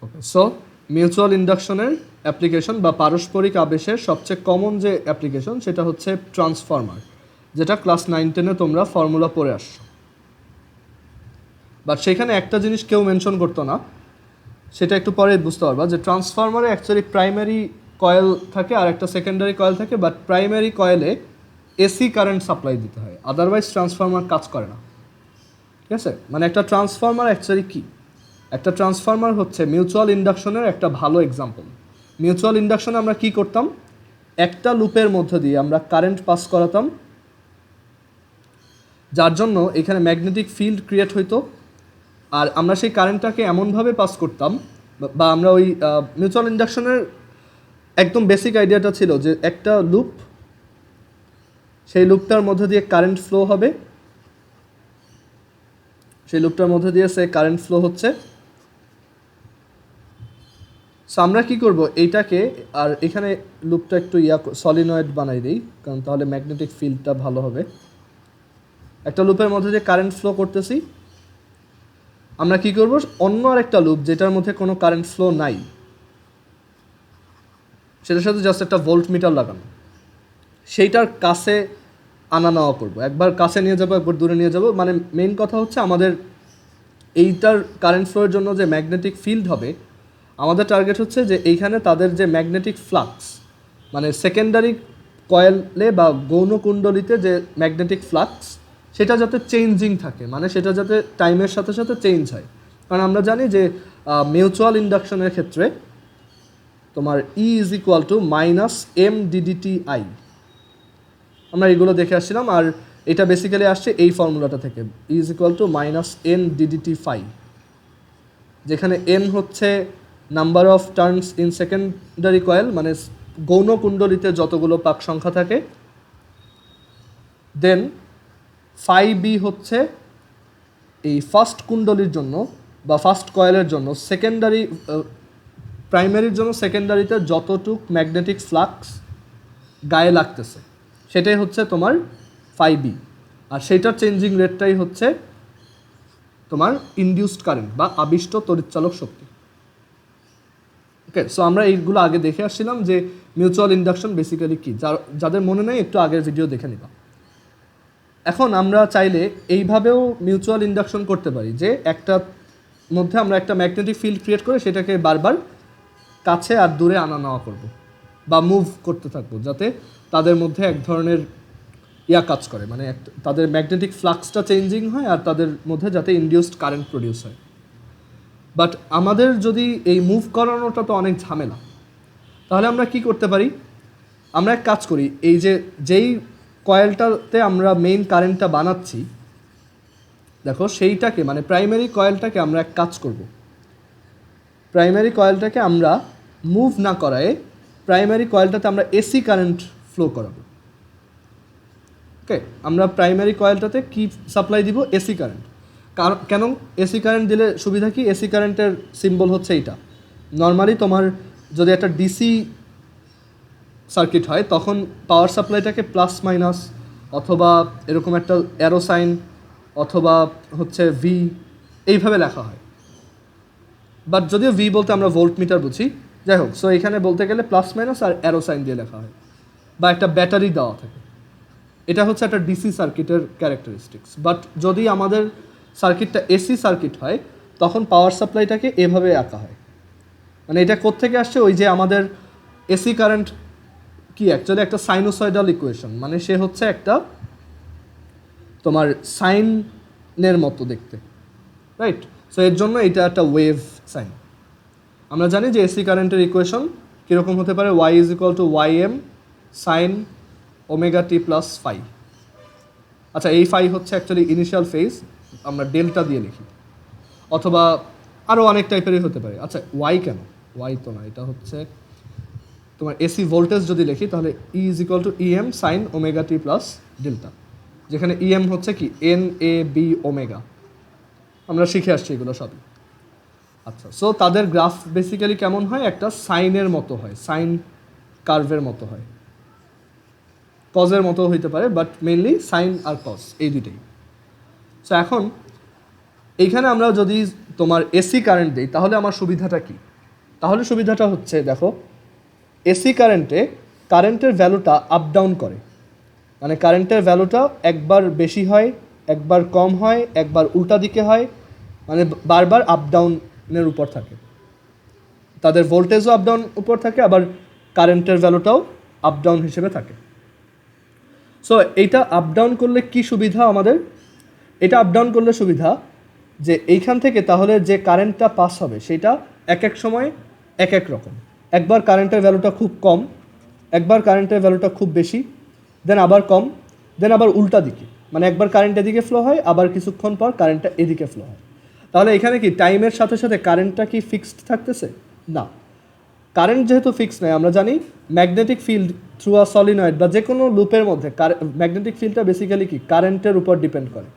ওকে, so mutual ইন্ডাকশনের application বা পারস্পরিক আবেশের সবচেয়ে কমন যে অ্যাপ্লিকেশন সেটা হচ্ছে ট্রান্সফর্মার, যেটা ক্লাস 9-10-এ তোমরা ফর্মুলা পড়ে আসছো। বাট সেখানে একটা জিনিস কেউ মেনশন করতো না, সেটা একটু পরে বুঝতে পারবা, যে ট্রান্সফর্মারে অ্যাকচুয়ালি প্রাইমারি কয়েল থাকে আর একটা সেকেন্ডারি কয়েল থাকে, বাট প্রাইমারি কয়েলে এসি কারেন্ট সাপ্লাই দিতে হয়, আদারওয়াইজ ট্রান্সফর্মার কাজ করে না। ঠিক আছে, মানে একটা ট্রান্সফর্মার অ্যাকচুয়ালি কী, একটা ট্রান্সফর্মার হচ্ছে মিউচুয়াল ইন্ডাকশনের একটা ভালো এক্সাম্পল। মিউচুয়াল ইন্ডাকশনে আমরা কি করতাম, একটা লুপের মধ্যে দিয়ে আমরা কারেন্ট পাস করাতাম, যার জন্য এখানে ম্যাগনেটিক ফিল্ড ক্রিয়েট হইতো, আর আমরা সেই কারেন্টটাকে এমনভাবে পাস করতাম, বা আমরা ওই মিউচুয়াল ইন্ডাকশনের একদম বেসিক আইডিয়াটা ছিল যে একটা লুপ, সেই লুপটার মধ্যে দিয়ে কারেন্ট ফ্লো হবে, সেই লুপটার মধ্যে দিয়ে সে কারেন্ট ফ্লো হচ্ছে। সো আমরা কী করবো এইটাকে, আর এখানে লুপটা একটু সলিনয়েড বানাই দিই, কারণ তাহলে ম্যাগনেটিক ফিল্ডটা ভালো হবে। একটা লুপের মধ্যে দিয়ে কারেন্ট ফ্লো করতেছি, আমরা কি করব, অন্য আরেকটা লুপ যেটার মধ্যে কোনো কারেন্ট ফ্লো নাই, সেটার সাথে জাস্ট একটা ভোল্ট মিটার লাগানো, সেইটার কাছে আনা নেওয়া করবো, একবার কাছে নিয়ে যাবো, একবার দূরে নিয়ে যাবো। মানে মেইন কথা হচ্ছে আমাদের এইটার কারেন্ট ফ্লোর জন্য যে ম্যাগনেটিক ফিল্ড হবে, আমাদের টার্গেট হচ্ছে যে এইখানে তাদের যে ম্যাগনেটিক ফ্লাক্স, মানে সেকেন্ডারি কয়েলে বা গৌণকুণ্ডলিতে যে ম্যাগনেটিক ফ্লাক্স, সেটা যাতে চেঞ্জিং থাকে, মানে সেটা যাতে টাইমের সাথে সাথে চেঞ্জ হয়। কারণ আমরা জানি যে মিউচুয়াল ইন্ডাকশনের ক্ষেত্রে তোমার E is equal to minus M DDT I, আমরা এগুলো দেখে আসছিলাম, আর এটা বেসিক্যালি আসছে এই ফর্মুলাটা থেকে, E is equal to minus N DDT phi, যেখানে এন হচ্ছে number of turns in secondary coil, মানে গৌণ কুণ্ডলিতে যতগুলো পাক সংখ্যা থাকে, দেন ফাই বি হচ্ছে এই ফার্স্ট কুণ্ডলীর জন্য বা ফার্স্ট কয়েলের জন্য সেকেন্ডারি, প্রাইমারির জন্য সেকেন্ডারিতে যতটুক ম্যাগনেটিক ফ্লাক্স গায়ে লাগতেছে সেটাই হচ্ছে তোমার ফাই বি, আর সেইটার চেঞ্জিং রেটটাই হচ্ছে তোমার ইনডিউসড কারেন্ট বা আবিষ্ট তড়িৎচালক শক্তি। ওকে, সো আমরা এইগুলো আগে দেখে আসছিলাম যে মিউচুয়াল ইন্ডাকশন বেসিক্যালি কী, যাদের মনে নেই একটু আগের ভিডিও দেখে নিবা। এখন আমরা চাইলে এইভাবেও মিউচুয়াল ইন্ডাকশন করতে পারি, যে একটা মধ্যে আমরা একটা ম্যাগনেটিক ফিল্ড ক্রিয়েট করে সেটাকে বারবার কাছে আর দূরে আনা নেওয়া করব, বা মুভ করতে থাকবো, যাতে তাদের মধ্যে এক ধরনের কাজ করে, মানে তাদের ম্যাগনেটিক ফ্লাক্সটা চেঞ্জিং হয় আর তাদের মধ্যে যাতে ইনডিউসড কারেন্ট প্রডিউস হয়। বাট আমাদের যদি এই মুভ করানোটা তো অনেক ঝামেলা, তাহলে আমরা কি করতে পারি, আমরা এক কাজ করি, এই যেই কয়েলটাতে আমরা মেইন কারেন্টটা বানাচ্ছি, দেখো সেইটাকে, মানে প্রাইমারি কয়েলটাকে আমরা এক কাজ করব, প্রাইমারি কয়েলটাকে আমরা মুভ না করায় প্রাইমারি কয়েলটাতে আমরা এসি কারেন্ট ফ্লো করাবো। ওকে, আমরা প্রাইমারি কয়েলটাতে কি সাপ্লাই দিব, এসি কারেন্ট। কেন এসি কারেন্ট দিলে সুবিধা কি, এসি কারেন্টের সিম্বল হচ্ছে এইটা। নর্মালি তোমার যদি একটা ডিসি সার্কিট হয় তখন পাওয়ার সাপ্লাইটাকে প্লাস মাইনাস অথবা এরকম একটা অ্যারো সাইন অথবা হচ্ছে ভি এইভাবে লেখা হয়, বাট যদিও ভি বলতে আমরা ভোল্ট মিটার বুঝি, যাই হোক, সো এখানে বলতে গেলে প্লাস মাইনাস আর অ্যারো সাইন দিয়ে লেখা হয়, বা একটা ব্যাটারি দেওয়া থাকে। এটা হচ্ছে একটা ডিসি সার্কিটের ক্যারেক্টারিস্টিক্স। বাট যদি আমাদের সার্কিটটা এসি সার্কিট হয় তখন পাওয়ার সাপ্লাইটাকে এভাবে আঁকা হয়। মানে এটা কোত্থেকে আসছে, ওই যে আমাদের এসি কারেন্ট কি অ্যাকচুয়ালি একটা সাইনোসয়েডাল ইকুয়েশন, মানে সে হচ্ছে একটা তোমার সাইনের মতো দেখতে, রাইট? সো এর জন্য এটা একটা ওয়েভ সাইন। আমরা জানি যে এসি কারেন্টের ইকুয়েশন কীরকম হতে পারে, Y is equal to Y M sine omega T plus phi. আচ্ছা, এই ফাই হচ্ছে অ্যাকচুয়ালি ইনিশিয়াল ফেজ, আমরা ডেল্টা দিয়ে লিখি, অথবা আরও অনেক টাইপেরই হতে পারে। আচ্ছা, ওয়াই কেন, ওয়াই তো না, এটা হচ্ছে তোমার এসি ভোল্টেজ যদি লিখি তাহলে E is equal to E M sine omega T plus delta, যেখানে ই এম হচ্ছে কি এন এ বি ওমেগা, আমরা শিখে আসছি এগুলো সবই। আচ্ছা, সো তাদের গ্রাফ বেসিক্যালি কেমন হয়, একটা সাইনের মতো হয়, সাইন কার্ভের মতো হয়, কজের মতো হইতে পারে, বাট মেইনলি সাইন আর কজ এই দুইটাই। সো এখন এইখানে আমরা যদি তোমার এসি কারেন্ট দিই তাহলে আমার সুবিধাটা কি? তাহলে সুবিধাটা হচ্ছে দেখো, এসি কারেন্টের ভ্যালুটা আপ ডাউন করে, মানে কারেন্টের ভ্যালুটা একবার বেশি হয়, একবার কম হয়, একবার উল্টা দিকে হয়, মানে বারবার আপ ডাউনের উপর থাকে। তাদের ভোল্টেজও আপ ডাউন উপর থাকে, আবার কারেন্টের ভ্যালুটাও আপ ডাউন হিসেবে থাকে। সো এইটা আপ ডাউন করলে কি সুবিধা আমাদের? এটা আপ ডাউন করলে সুবিধা যে এইখান থেকে তাহলে যে কারেন্টটা পাস হবে সেটা এক এক সময় এক এক রকম। একবার কারেন্টের ভ্যালুটা খুব কম, একবার কারেন্টের ভ্যালুটা খুব বেশি, দেন আবার কম, দেন আবার উল্টা দিকে, মানে একবার কারেন্ট এদিকে ফ্লো হয়, আবার কিছুক্ষণ পর কারেন্টটা এদিকে ফ্লো হয়। তাহলে এখানে কি টাইমের সাথে সাথে কারেন্টটা কি ফিক্সড থাকতেছে? না, কারেন্ট যেহেতু ফিক্সড নয়, আমরা জানি magnetic field through a solenoid বা যে কোনো লুপের মধ্যে ম্যাগনেটিক ফিল্ডটা বেসিক্যালি কি কারেন্টের উপর ডিপেন্ড করে,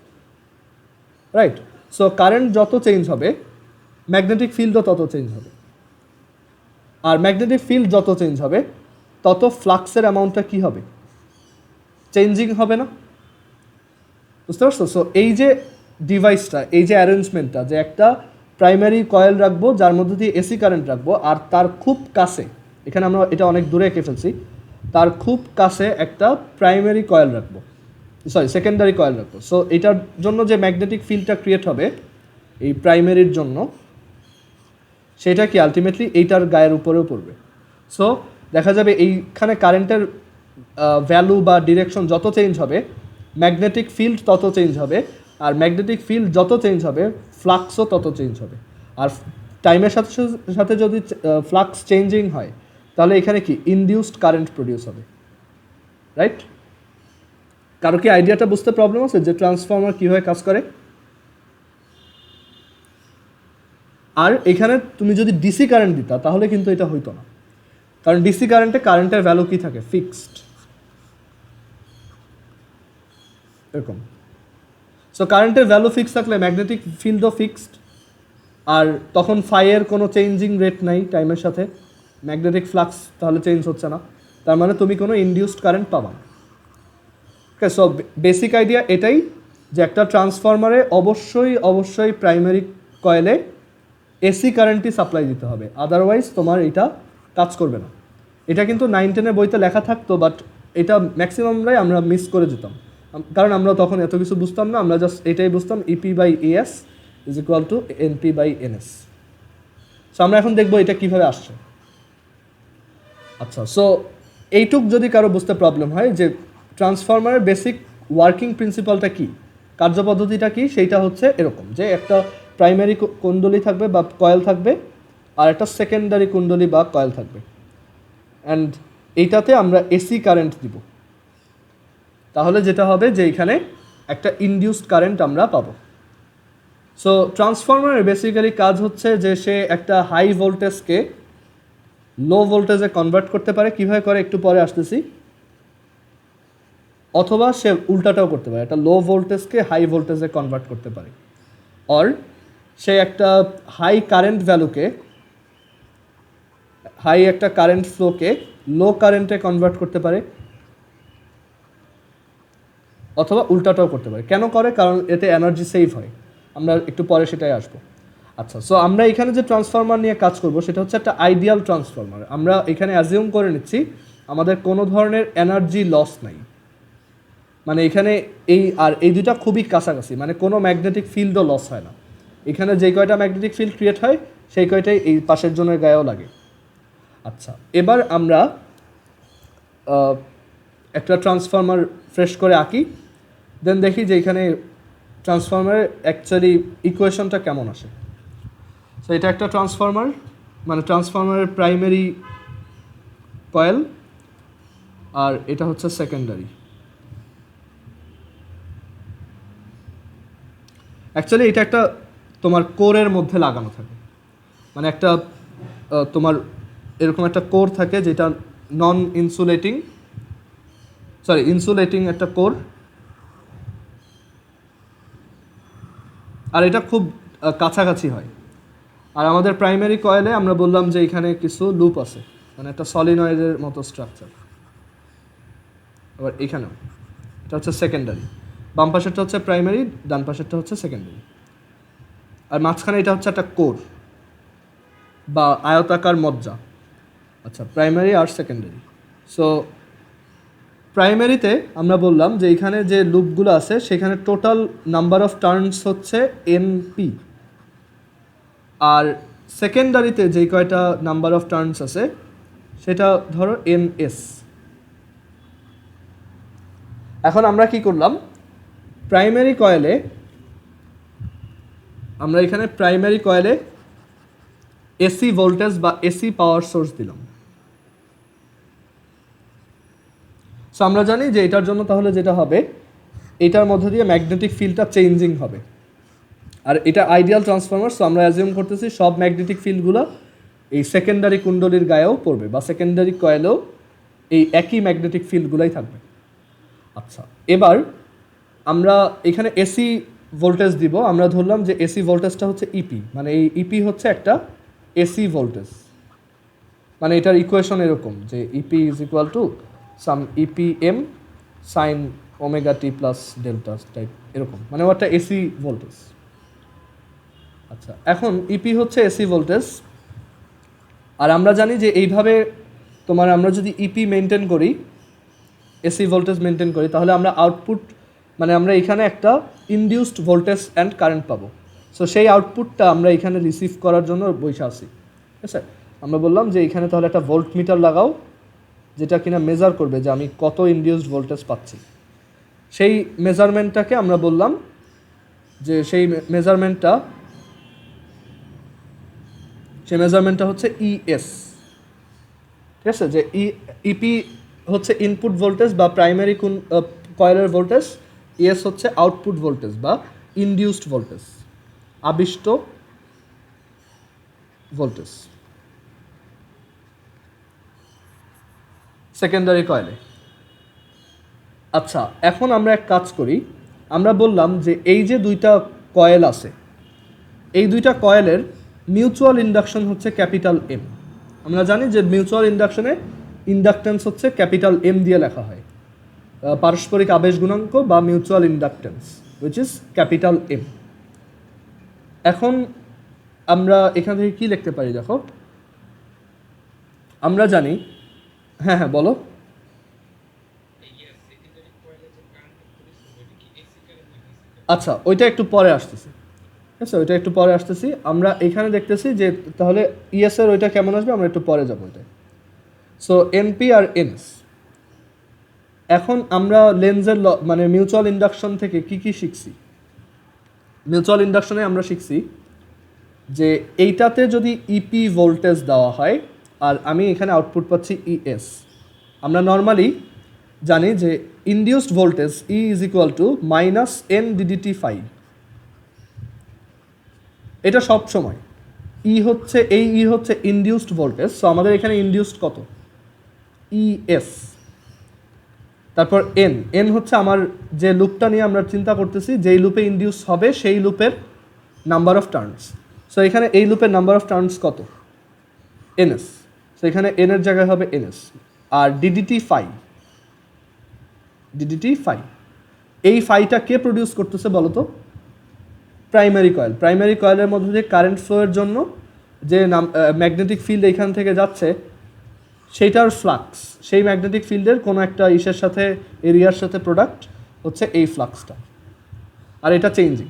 রাইট? সো কারেন্ট যত চেঞ্জ হবে ম্যাগনেটিক ফিল্ডও তত চেঞ্জ হবে, আর ম্যাগনেটিক ফিল্ড যত চেঞ্জ হবে তত ফ্লাক্সের অ্যামাউন্টটা কী হবে? চেঞ্জিং হবে না? বুঝতে পারছো? সো এই যে ডিভাইসটা, এই যে অ্যারেঞ্জমেন্টটা, যে একটা প্রাইমারি কয়েল রাখবো যার মধ্যে দিয়ে এসি কারেন্ট রাখবো, আর তার খুব কাছে, এখানে আমরা এটা অনেক দূরে এঁকে ফেলছি, তার খুব কাছে একটা প্রাইমারি কয়েল রাখবো, সেকেন্ডারি কয়েল রাখবো। সো এটার জন্য যে ম্যাগনেটিক ফিল্ডটা ক্রিয়েট হবে এই প্রাইমারির জন্য, সেটা কি আলটিমেটলি এইটার গায়ের উপরেও পড়বে। সো দেখা যাবে এইখানে কারেন্টের ভ্যালু বা ডিরেকশন যত চেঞ্জ হবে ম্যাগনেটিক ফিল্ড তত চেঞ্জ হবে, আর ম্যাগনেটিক ফিল্ড যত চেঞ্জ হবে ফ্লাক্সও তত চেঞ্জ হবে। আর টাইমের সাথে সাথে যদি ফ্লাক্স চেঞ্জিং হয় তাহলে এখানে কি ইনডিউসড কারেন্ট প্রডিউস হবে, রাইট? কারো কি আইডিয়াটা বুঝতে প্রবলেম আছে যে ট্রান্সফর্মার কীভাবে কাজ করে? আর এখানে তুমি যদি ডিসি কারেন্ট দিতা তাহলে কিন্তু এটা হইতো না, কারণ ডিসি কারেন্টের ভ্যালু কি থাকে? ফিক্সড, এরকম। সো কারেন্টের ভ্যালু ফিক্সড থাকলে ম্যাগনেটিক ফিল্ডও ফিক্সড, আর তখন ফাইয়ের কোনো চেঞ্জিং রেট নাই টাইমের সাথে, ম্যাগনেটিক ফ্লাক্স তাহলে চেঞ্জ হচ্ছে না, তার মানে তুমি কোনো ইনডিউসড কারেন্ট পাবা না। ওকে, সো বেসিক আইডিয়া এটাই যে একটা ট্রান্সফরমারে অবশ্যই প্রাইমারি কয়েলে এসি কারেন্টই সাপ্লাই দিতে হবে, আদারওয়াইজ তোমার এটা কাজ করবে না। এটা কিন্তু 9-10 বইতে লেখা থাকতো, বাট এটা ম্যাক্সিমামরাই আমরা মিস করে যেতাম, কারণ আমরা তখন এত কিছু বুঝতাম না, আমরা জাস্ট এটাই বুঝতাম EP/AS is equal two NP/NS। So আমরা এখন দেখবো এটা কীভাবে আসছে। আচ্ছা, সো এইটুক যদি কারো বুঝতে প্রবলেম হয় যে ট্রান্সফরমারের বেসিক ওয়ার্কিং প্রিন্সিপালটা কী, কার্যপদ্ধতিটা কী, সেইটা হচ্ছে এরকম যে একটা প্রাইমারি কুণ্ডলী থাকবে বা কয়েল থাকবে, আর একটা সেকেন্ডারি কুণ্ডলী বা কয়েল থাকবে, অ্যান্ড এইটাতে আমরা এসি কারেন্ট দিব। তাহলে যেটা হবে যে এখানে একটা ইনডিউসড কারেন্ট আমরা পাবো। সো ট্রান্সফরমারের বেসিক্যালি কাজ হচ্ছে যে সে একটা হাই ভোল্টেজকে লো ভোল্টেজে কনভার্ট করতে পারে। কীভাবে করে একটু পরে আসতেছি। অথবা সে উল্টাটাও করতে পারে, একটা লো ভোল্টেজকে হাই ভোল্টেজে কনভার্ট করতে পারে, অর সে একটা হাই কারেন্ট ভ্যালুকে, হাই একটা কারেন্ট ফ্লোকে লো কারেন্টে কনভার্ট করতে পারে, অথবা উল্টাটাও করতে পারে। কেন করে? কারণ এতে এনার্জি সেভ হয়, আমরা একটু পরে সেটাই আসবো। আচ্ছা, সো আমরা এখানে যে ট্রান্সফরমার নিয়ে কাজ করব সেটা হচ্ছে একটা আইডিয়াল ট্রান্সফরমার। আমরা এখানে অ্যাজিউম করে নিচ্ছি আমাদের কোনো ধরনের এনার্জি লস নাই, মানে এখানে এই দুটা খুবই কাছাকাছি, মানে কোনো ম্যাগনেটিক ফিল্ডও লস হয় না। এখানে যে কয়টা ম্যাগনেটিক ফিল্ড ক্রিয়েট হয় সেই কয়টাই এই পাশের জনের গায়েও লাগে। আচ্ছা, এবার আমরা একটা ট্রান্সফরমার ফ্রেশ করে আঁকি, দেন দেখি যে এখানে ট্রান্সফরমারের অ্যাকচুয়ালি ইকুয়েশনটা কেমন আসে। সো এটা একটা ট্রান্সফরমার, মানে ট্রান্সফরমারের প্রাইমারি কয়েল, আর এটা হচ্ছে সেকেন্ডারি। অ্যাকচুয়ালি এটা একটা তোমার কোরের মধ্যে লাগানো থাকে, মানে একটা তোমার এরকম একটা কোর থাকে যেটা ইনসুলেটিং একটা কোর, আর এটা খুব কাছাকাছি হয়। আর আমাদের প্রাইমারি কয়েলে আমরা বললাম যে এখানে কিছু লুপ আছে, মানে একটা সলিনয়েডের মতো স্ট্রাকচার। আবার এখানেও এটা হচ্ছে সেকেন্ডারি, বাম পাশেরটা হচ্ছে প্রাইমারি, ডান পাশেরটা হচ্ছে সেকেন্ডারি। আর মাঝখানে এটা হচ্ছে একটা কোর বা আয়তাকার মজ্জা। আচ্ছা, প্রাইমারি আর সেকেন্ডারি। সো প্রাইমারিতে আমরা বললাম যে এখানে যে লুপগুলো আছে সেখানে টোটাল নাম্বার অফ টার্নস হচ্ছে এনপি, আর সেকেন্ডারিতে যেই কয়টা নাম্বার অফ টার্নস আছে সেটা ধরো এনএস। এখন আমরা কি করলাম, প্রাইমারি কয়েলে আমরা এখানে প্রাইমারি কয়েলে এসি ভোল্টেজ বা এসি পাওয়ার সোর্স দিলাম। সো আমরা জানি যে এটার জন্য তাহলে যেটা হবে, এটার মধ্যে দিয়ে ম্যাগনেটিক ফিল্ডটা চেঞ্জিং হবে। আর এটা আইডিয়াল ট্রান্সফরমার, সো আমরা অ্যাজিউম করতেছি সব ম্যাগনেটিক ফিল্ডগুলো এই সেকেন্ডারি কুণ্ডলীর গায়েও পড়বে বা সেকেন্ডারি কয়েলেও এই একই ম্যাগনেটিক ফিল্ডগুলাই থাকবে। আচ্ছা, এবার আমরা এখানে এসি ভোল্টেজ দিব। আমরা ধরলাম যে এসি ভোল্টেজটা হচ্ছে ইপি, মানে এই ইপি হচ্ছে একটা এসি ভোল্টেজ, মানে এটার ইকুয়েশন এরকম যে EP is equal to some EPM sine omega T plus delta type, এরকম, মানে ওটা এসি ভোল্টেজ। আচ্ছা, এখন ইপি হচ্ছে এসি ভোল্টেজ, আর আমরা জানি যে এইভাবে আমরা যদি ইপি মেনটেন করি, এসি ভোল্টেজ মেনটেন করি, তাহলে আমরা আউটপুট, মানে আমরা এখানে একটা ইনডিউসড ভোল্টেজ অ্যান্ড কারেন্ট পাবো। সো সেই আউটপুটটা আমরা এখানে রিসিভ করার জন্য বসে আছি। ঠিক আছে, আমরা বললাম যে এখানে তাহলে একটা ভোল্ট মিটার লাগাও যেটা কিনা মেজার করবে যে আমি কত ইনডিউসড ভোল্টেজ পাচ্ছি। সেই মেজারমেন্টটাকে আমরা বললাম যে সেই মেজারমেন্টটা হচ্ছে ইএস। ঠিক আছে, যে ইপি হচ্ছে ইনপুট ভোল্টেজ বা প্রাইমারি কয়েলের ভোল্টেজ, ইএস হচ্ছে আউটপুট ভোল্টেজ বা ইনডিউসড ভোল্টেজ, আবিষ্ট ভোল্টেজ সেকেন্ডারি কয়েলে। আচ্ছা, এখন আমরা এক কাজ করি, আমরা বললাম যে এই যে দুইটা কয়েল আছে, এই দুইটা কয়েলের মিউচুয়াল ইন্ডাকশন হচ্ছে ক্যাপিটাল এম। আমরা জানি যে মিউচুয়াল ইন্ডাকশনে ইন্ডাকটেন্স হচ্ছে ক্যাপিটাল এম দিয়ে লেখা হয়, পারস্পরিক আবেশ গুণাঙ্ক বা mutual inductance which is capital M. এখন আমরা এখান থেকে কি লিখতে পারি দেখো, আমরা জানি, হ্যাঁ বলো। আচ্ছা, ওইটা একটু পরে আসতেছি। ঠিক আছে, ওইটা একটু পরে আসতেছি। আমরা এখানে দেখতেছি যে তাহলে ইএসের ওইটা কেমন আসবে, আমরা একটু পরে যাবো ওইটা। সো এনপি আর এনএস। এখন আমরা লেন্সের মানে মিউচুয়াল ইন্ডাকশন থেকে কি কি শিখছি? মিউচুয়াল ইন্ডাকশনে আমরা শিখছি যে এইটাতে যদি ইপি ভোল্টেজ দেওয়া হয় আর আমি এখানে আউটপুট পাচ্ছি ইএস, আমরা নর্মালি জানি যে induced voltage E is equal to minus N DDT phi. এটা সব সময় ই হচ্ছে ইনডিউসড ভোল্টেজ। সো আমাদের এখানে ইনডিউসড কত, ইএস। তারপর এন হচ্ছে আমার যে লুপটা নিয়ে আমরা চিন্তা করতেছি, যেই লুপে ইনডিউস হবে সেই লুপের নাম্বার অফ টার্নস। সো এখানে এই লুপের নাম্বার অফ টার্নস কত, এনএস। সো এখানে এন এর জায়গায় হবে এনএস। আর ডিডিটি ফাই, এই ফাইটা কে প্রডিউস করতেছে বলো তো? Primary coil. প্রাইমারি কয়েলের মধ্যে যে কারেন্ট ফ্লোয়ের জন্য যে ম্যাগনেটিক ফিল্ড এইখান থেকে যাচ্ছে সেইটার ফ্লাক্স, সেই ম্যাগনেটিক ফিল্ডের কোনো একটা ইসের সাথে, এরিয়ার সাথে প্রোডাক্ট হচ্ছে এই ফ্লাক্সটা, আর এটা চেঞ্জিং।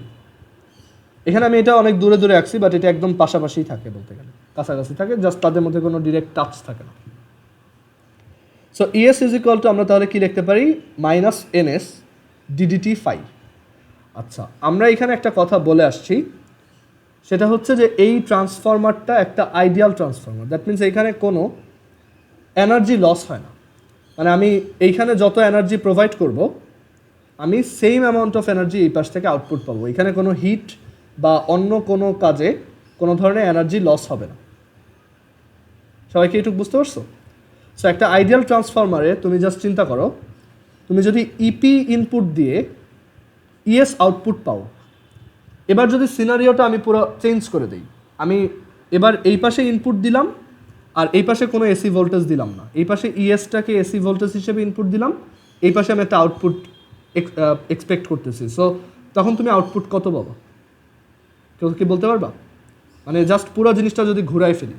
এখানে আমি এটা অনেক দূরে দূরে আঁকছি, বাট এটা একদম পাশাপাশি থাকে, বলতে গেলে কাছাকাছি থাকে, জাস্ট তাদের মধ্যে কোনো ডিরেক্ট টাচ থাকে না। So ES is equal to আমরা তাহলে কি লিখতে পারি, মাইনাস এনএস ডিডিটি ফাই। আচ্ছা, আমরা এখানে একটা কথা বলে আসছি, সেটা হচ্ছে যে এই ট্রান্সফরমারটা একটা আইডিয়াল ট্রান্সফরমার। দ্যাট মিনস এইখানে কোনো এনার্জি লস হয় না, মানে আমি এইখানে যত এনার্জি প্রোভাইড করব আমি সেম অ্যামাউন্ট অফ এনার্জি এই পাশ থেকে আউটপুট পাবো। এখানে কোনো হিট বা অন্য কোনো কাজে কোনো ধরনের এনার্জি লস হবে না। সবাইকে এইটুকু বুঝতে পারছো? সো একটা আইডিয়াল ট্রান্সফরমারে তুমি জাস্ট চিন্তা করো, তুমি যদি ইপি ইনপুট দিয়ে ইএস আউটপুট পাও, এবার যদি সিনারিওটা আমি পুরো চেঞ্জ করে দিই, আমি এবার এই পাশে ইনপুট দিলাম আর এই পাশে কোনো এসি ভোল্টেজ দিলাম না, এই পাশে ইএসটাকে এসি ভোল্টেজ হিসেবে ইনপুট দিলাম, এই পাশে আমি একটা আউটপুট এক্সপেক্ট করতেছি। সো তখন তুমি আউটপুট কত পাবো? কেউ কি বলতে পারবা? মানে জাস্ট পুরো জিনিসটা যদি ঘুরাই ফেলি,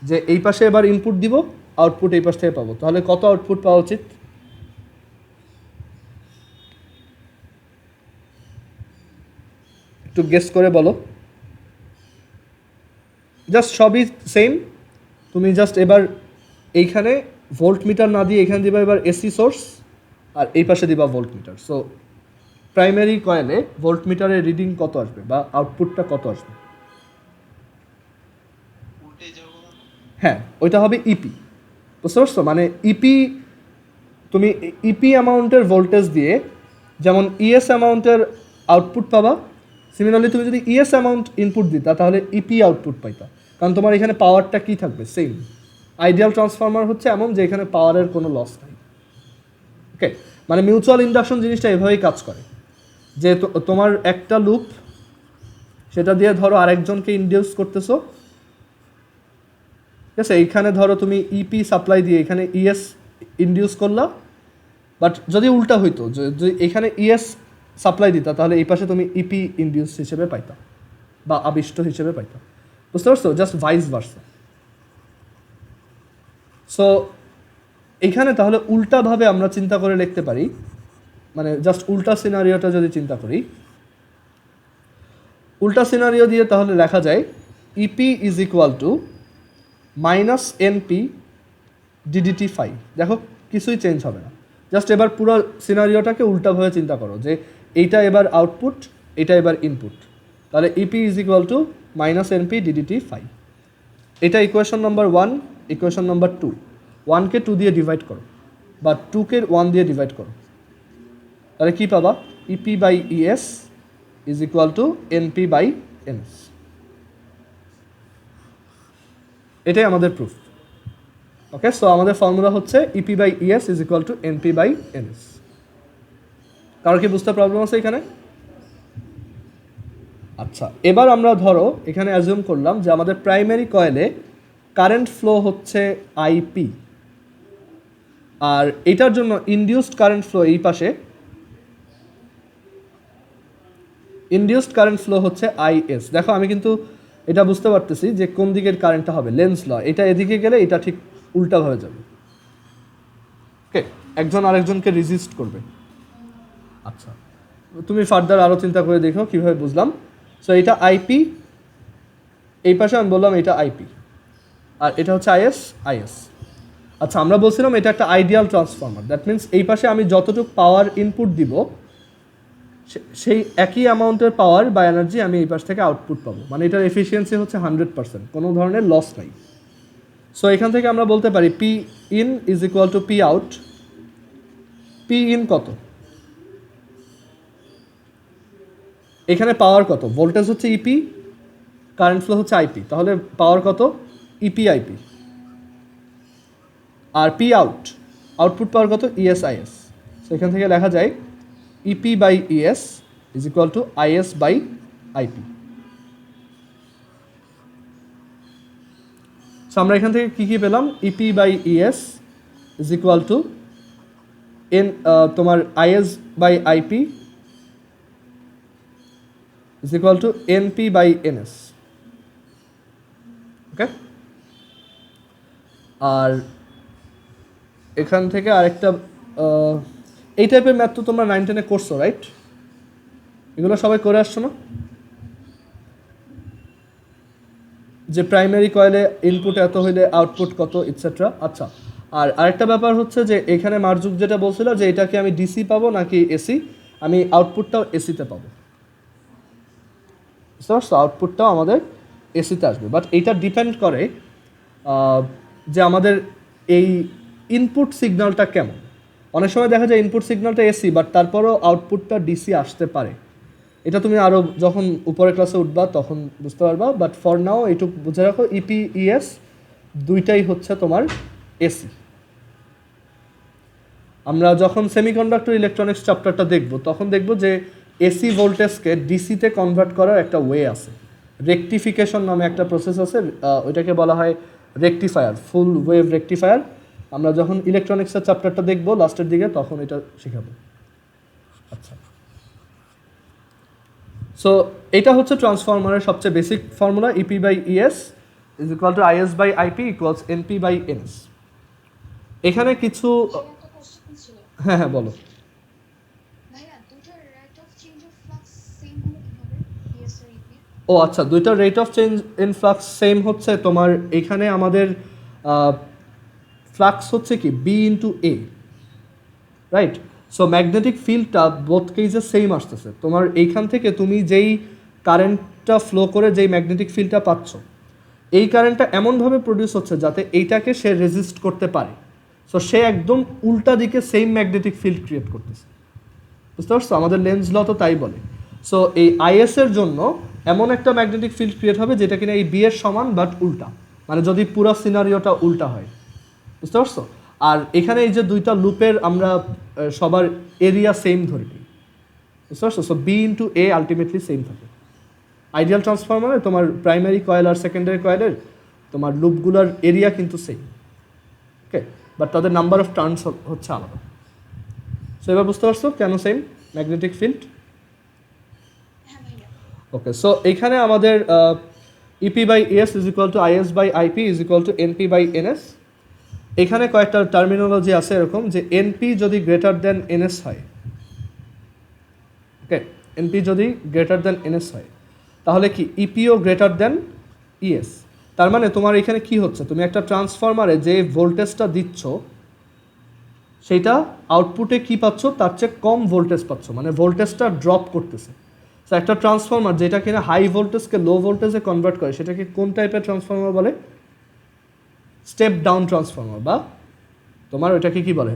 যে এই পাশে এবার ইনপুট দিব, আউটপুট এই পাশ থেকে পাবো, তাহলে কত আউটপুট পাওয়া উচিত? একটু গেস করে বলো। জাস্ট সবই সেম, তুমি জাস্ট এবার এইখানে ভোল্ট মিটার না দিয়ে এখানে দিবা এবার এসি সোর্স, আর এই পাশে দিবা ভোল্ট মিটার। সো প্রাইমারি কয়েলে ভোল্ট মিটারের রিডিং কত আসবে বা আউটপুটটা কত আসবে? হ্যাঁ, ওইটা হবে ইপি। বুঝতে পারছো? মানে ইপি, তুমি ইপি অ্যামাউন্টের ভোল্টেজ দিয়ে যেমন ইএস অ্যামাউন্টের আউটপুট পাবা, সিমিলারলি তুমি যদি ইএস অ্যামাউন্ট ইনপুট দিতা তাহলে ইপি আউটপুট পাইতা, কারণ তোমার এখানে পাওয়ারটা কী থাকবে? সেম। আইডিয়াল ট্রান্সফরমার হচ্ছে এমন যে এখানে পাওয়ারের কোনো লস নাই। ওকে, মানে মিউচুয়াল ইন্ডাকশন জিনিসটা এভাবেই কাজ করে, যে তোমার একটা লুপ, সেটা দিয়ে ধরো আরেকজনকে ইনডিউস করতেছো, ঠিক আছে? এইখানে ধরো তুমি ইপি সাপ্লাই দিয়ে এখানে ইএস ইনডিউস করলা, বাট যদি উল্টা হইতো, যদি এখানে ইএস সাপ্লাই দিতা তাহলে এই পাশে তুমি ইপি ইনডিউস হিসেবে পাইতা বা আবিষ্ট হিসেবে পাইতা। বুঝতে পারছো? Just vice versa. সো এইখানে তাহলে উল্টাভাবে আমরা চিন্তা করে লিখতে পারি, মানে জাস্ট উল্টা সিনারিওটা যদি চিন্তা করি, উল্টা সিনারিও দিয়ে তাহলে লেখা যায় EP is equal to minus NP DDT phi. দেখো কিছুই চেঞ্জ হবে না, জাস্ট এবার পুরো সিনারিওটাকে উল্টাভাবে চিন্তা করো, যে এইটা এবার আউটপুট, এটা এবার ইনপুট, তাহলে EP is equal to minus NP DDT phi. এটা ইকুয়েশন নাম্বার 1। ইকুয়েশন নাম্বার 2, 1কে 2 দিয়ে ডিভাইড করো বা 2কে 1 দিয়ে ডিভাইড করো, তাহলে কী পাবা? EP by ES is equal to NP by NS. এটাই আমাদের প্রুফ। ওকে, সো আমাদের ফর্মুলা হচ্ছে EP by ES is equal to NP by NS. কারোর কি বুঝতে প্রবলেম আছে এখানে? আচ্ছা, এবার আমরা ধরো এখানে অ্যাজিউম করলাম যে আমাদের প্রাইমারি কয়েলে কারেন্ট ফ্লো হচ্ছে আইপি, আর এটার জন্য ইনডিউসড কারেন্ট ফ্লো এই পাশে, ইনডিউসড কারেন্ট ফ্লো হচ্ছে আইএস। দেখো আমি কিন্তু এটা বুঝতে পারতেছি যে কোন দিকের কারেন্টটা হবে, লেন্স ল, এটা এদিকে গেলে এটা ঠিক উল্টাভাবে যাবে। ওকে, একজন আরেকজনকে রেজিস্ট করবে। আচ্ছা, তুমি ফার্দার আরও চিন্তা করে দেখো কীভাবে বুঝলাম। সো এটা আইপি, এই পাশে আমি বললাম এটা আইপি, আর এটা হচ্ছে আইএস। আচ্ছা, আমরা বলছিলাম এটা একটা আইডিয়াল ট্রান্সফর্মার, দ্যাট মিনস এই পাশে আমি যতটুকু পাওয়ার ইনপুট দিব সেই একই অ্যামাউন্টের পাওয়ার বা এনার্জি আমি এই পাশ থেকে আউটপুট পাবো, মানে এটার এফিসিয়েন্সি হচ্ছে 100%, কোনো ধরনের লস নাই। সো এখান থেকে আমরা বলতে পারি P in is equal to P out. P in কত? এখানে পাওয়ার কত? ভোল্টেজ হচ্ছে ইপি, কারেন্ট ফ্লো হচ্ছে আইপি, তাহলে পাওয়ার কত? EP IP. আর পি আউট, আউটপুট পাওয়ার কত? ইএসআইএস। সো এখান থেকে লেখা যায় EP by ES is equal to IS by IP. So আমরা এখান থেকে কী কী পেলাম? EP by ES is equal to N, তোমার IS by IP is equal to NP by NS. Okay, আর এখান থেকে আরেকটা, এই টাইপের ম্যাথ তো তোমরা 9, 10-এ করছো, রাইট? এগুলো সবাই করে আসছো না? যে প্রাইমারি কয়েলে ইনপুট এত হইলে আউটপুট কত, ইটসেট্রা। আচ্ছা, আর আরেকটা ব্যাপার হচ্ছে যে এখানে মার্জুক যেটা বলছিল যে এটা কি আমি ডিসি পাবো নাকি এসি, আমি আউটপুটটাও এসিতে পাবো। বুঝতে আউটপুটটাও আমাদের এসিতে আসবে, বাট এইটা ডিপেন্ড করে যে আমাদের এই ইনপুট সিগন্যালটা কেমন। অনেক সময় দেখা যায় ইনপুট সিগন্যালটা এসি, বাট তারপরও আউটপুটটা ডিসি আসতে পারে। এটা তুমি আরও যখন উপরের ক্লাসে উঠবা তখন বুঝতে পারবা, বাট ফর নাও এইটুকু বুঝে রাখো, ইপি ইএস দুইটাই হচ্ছে তোমার এসি। আমরা যখন সেমিকন্ডাক্টর ইলেকট্রনিক্স চ্যাপ্টারটা দেখব তখন দেখব যে এসি ভোল্টেজকে ডিসিতে কনভার্ট করার একটা ওয়ে আছে, রেকটিফিকেশন নামে একটা প্রসেস আছে, ওইটাকে বলা হয় রেকটিফায়ার, ফুল ওয়েভ রেকটিফায়ার। আমরা যখন ইলেকট্রনিক্সের চ্যাপ্টারটা দেখব লাস্টের দিকে তখন এটা শেখাবো। আচ্ছা, সো এটা হচ্ছে ট্রান্সফরমারের সবচেয়ে basic formula, EP by ES is equal to IS by IP equals NP by NS. এখানে কিছু একটা কোশ্চেন ছিল হ্যাঁ হ্যাঁ বলো। ভাইয়া, দুটোর rate of change of flux same হলো কিভাবে, বিএস আর ইপি? ও আচ্ছা, দুইটার rate of change in flux same হচ্ছে তোমার এখানে আমাদের ফ্লাক্স হচ্ছে কি B into A, right? So magnetic ফিল্ডটা বোথ কেসে সেম আসতেছে। তোমার এইখান থেকে তুমি যেই কারেন্টটা ফ্লো করে যেই ম্যাগনেটিক ফিল্ডটা পাচ্ছ, এই কারেন্টটা এমনভাবে প্রডিউস হচ্ছে যাতে এইটাকে সে রেজিস্ট করতে পারে। সো সে একদম উল্টা দিকে সেম ম্যাগনেটিক ফিল্ড ক্রিয়েট করতেছে, বুঝতে পারছো? আমাদের লেন্স ল তো তাই বলে। সো এই আইএস এর জন্য এমন একটা ম্যাগনেটিক ফিল্ড ক্রিয়েট হবে যেটা কিনা এই বি এর সমান বাট উল্টা, মানে যদি পুরো সিনারিওটা উল্টা হয়, বুঝতে পারছো? আর এখানে এই যে দুইটা লুপের আমরা সবার এরিয়া সেম ধরে নিই, বুঝতে পারছো? সো বি ইন্টু এ আলটিমেটলি সেম থাকে। আইডিয়াল ট্রান্সফরমারে তোমার প্রাইমারি কয়েল আর সেকেন্ডারি কয়েলের তোমার লুপগুলোর এরিয়া কিন্তু সেম, ওকে, বাট তাদের নাম্বার অফ টার্নস হচ্ছে আলাদা। সো এবার বুঝতে পারছো কেন সেম ম্যাগনেটিক ফিল্ড? হ্যাঁ ভাইয়া। ওকে, সো এখানে আমাদের EP by S is equal to IS by IP is equal to NP by NS. এখানে কয়েকটা টার্মিনোলজি আছে এরকম যে এনপি যদি গ্রেটার দেন এনএস হয়, ওকে, এনপি যদি গ্রেটার দেন এনএস হয় তাহলে কি ইপিও গ্রেটার দেন ইএস। তার মানে তোমার এখানে কি হচ্ছে, তুমি একটা ট্রান্সফরমারে যে ভোল্টেজটা দিচ্ছ সেইটা আউটপুটে কি পাচ্ছ তার চেয়ে কম ভোল্টেজ পাচ্ছ, মানে ভোল্টেজটা ড্রপ করতেছে। সো একটা ট্রান্সফরমার যেটা কিনা হাই ভোল্টেজকে লো ভোল্টেজে কনভার্ট করে সেটাকে কোন টাইপের ট্রান্সফরমার বলে? স্টেপ ডাউন ট্রান্সফরমার, বা তোমার ওইটাকে কি বলে